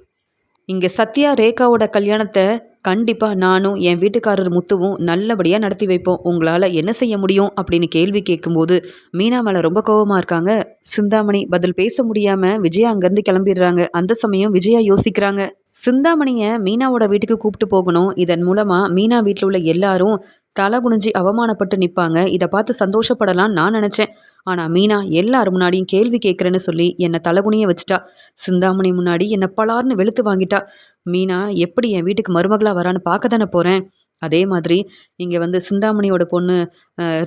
இங்க சத்யா, ரேகாவோட கல்யாணத்த கண்டிப்பா நானும், என் வீட்டுக்காரர் முத்துவும் நல்லபடியா நடத்தி வைப்போம். உங்களால என்ன செய்ய முடியும்? அப்படின்னு கேள்வி கேட்கும்போது, மீனா மேல ரொம்ப கோவமா இருக்காங்க சிந்தாமணி. பதில் பேச முடியாம விஜயா அங்கேருந்து கிளம்பிடுறாங்க. அந்த சமயம் விஜயா யோசிக்கிறாங்க. சிந்தாமணிய மீனாவோட வீட்டுக்கு கூப்பிட்டு போகணும். இதன் மூலமா மீனா வீட்ல உள்ள எல்லாரும் தலை குனிஞ்சு அவமானப்பட்டு நிப்பாங்க. இத பார்த்து சந்தோஷப்படலாம்னு நான் நெனச்சேன். ஆனா மீனா எல்லார் முன்னாடியும் கேள்வி கேட்கிறேன்னு சொல்லி என்ன தலகுனிய வச்சுட்டா. சிந்தாமணி முன்னாடி என்ன பலார்னு வெளுத்து வாங்கிட்டா. மீனா எப்படி என் வீட்டுக்கு மருமகளா வரான்னு பார்க்க தானே போறேன். அதே மாதிரி இங்க வந்து சிந்தாமணியோட பொண்ணு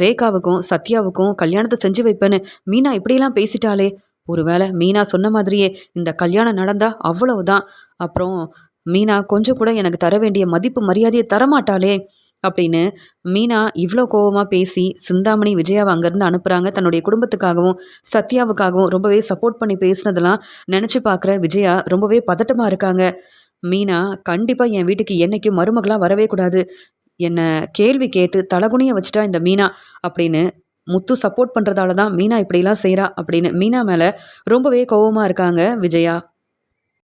ரேகாவுக்கும், சத்யாவுக்கும் கல்யாணத்த செஞ்சு வைப்பேன்னு மீனா இப்படியெல்லாம் பேசிட்டாளே! ஒருவேளை மீனா சொன்ன மாதிரியே இந்த கல்யாணம் நடந்தா அவ்வளவுதான். அப்புறம் மீனா கொஞ்சம் கூட எனக்கு தர வேண்டிய மதிப்பு, மரியாதைய தரமாட்டாளே! அப்படின்னு மீனா இவ்ளோ கோவமா பேசி சிந்தாமணி விஜயாவ அங்கேருந்து அனுப்புறாங்க. தன்னுடைய குடும்பத்துக்காகவும், சத்யாவுக்காகவும் ரொம்பவே சப்போர்ட் பண்ணி பேசினதெல்லாம் நெனச்சு பார்க்குற விஜயா ரொம்பவே பதட்டமா இருக்காங்க. மீனா கண்டிப்பா என் வீட்டுக்கு என்னைக்கும் மருமகளா வரவே கூடாது. என்ன கேள்வி கேட்டு தலகுனிய வச்சுட்டா இந்த மீனா அப்படின்னு முத்து சப்போர்ட் பண்றதால தான் மீனா இப்படிலாம் செய்றா அப்படின்னு மீனா மேல ரொம்பவே கோவமா இருக்காங்க விஜயா.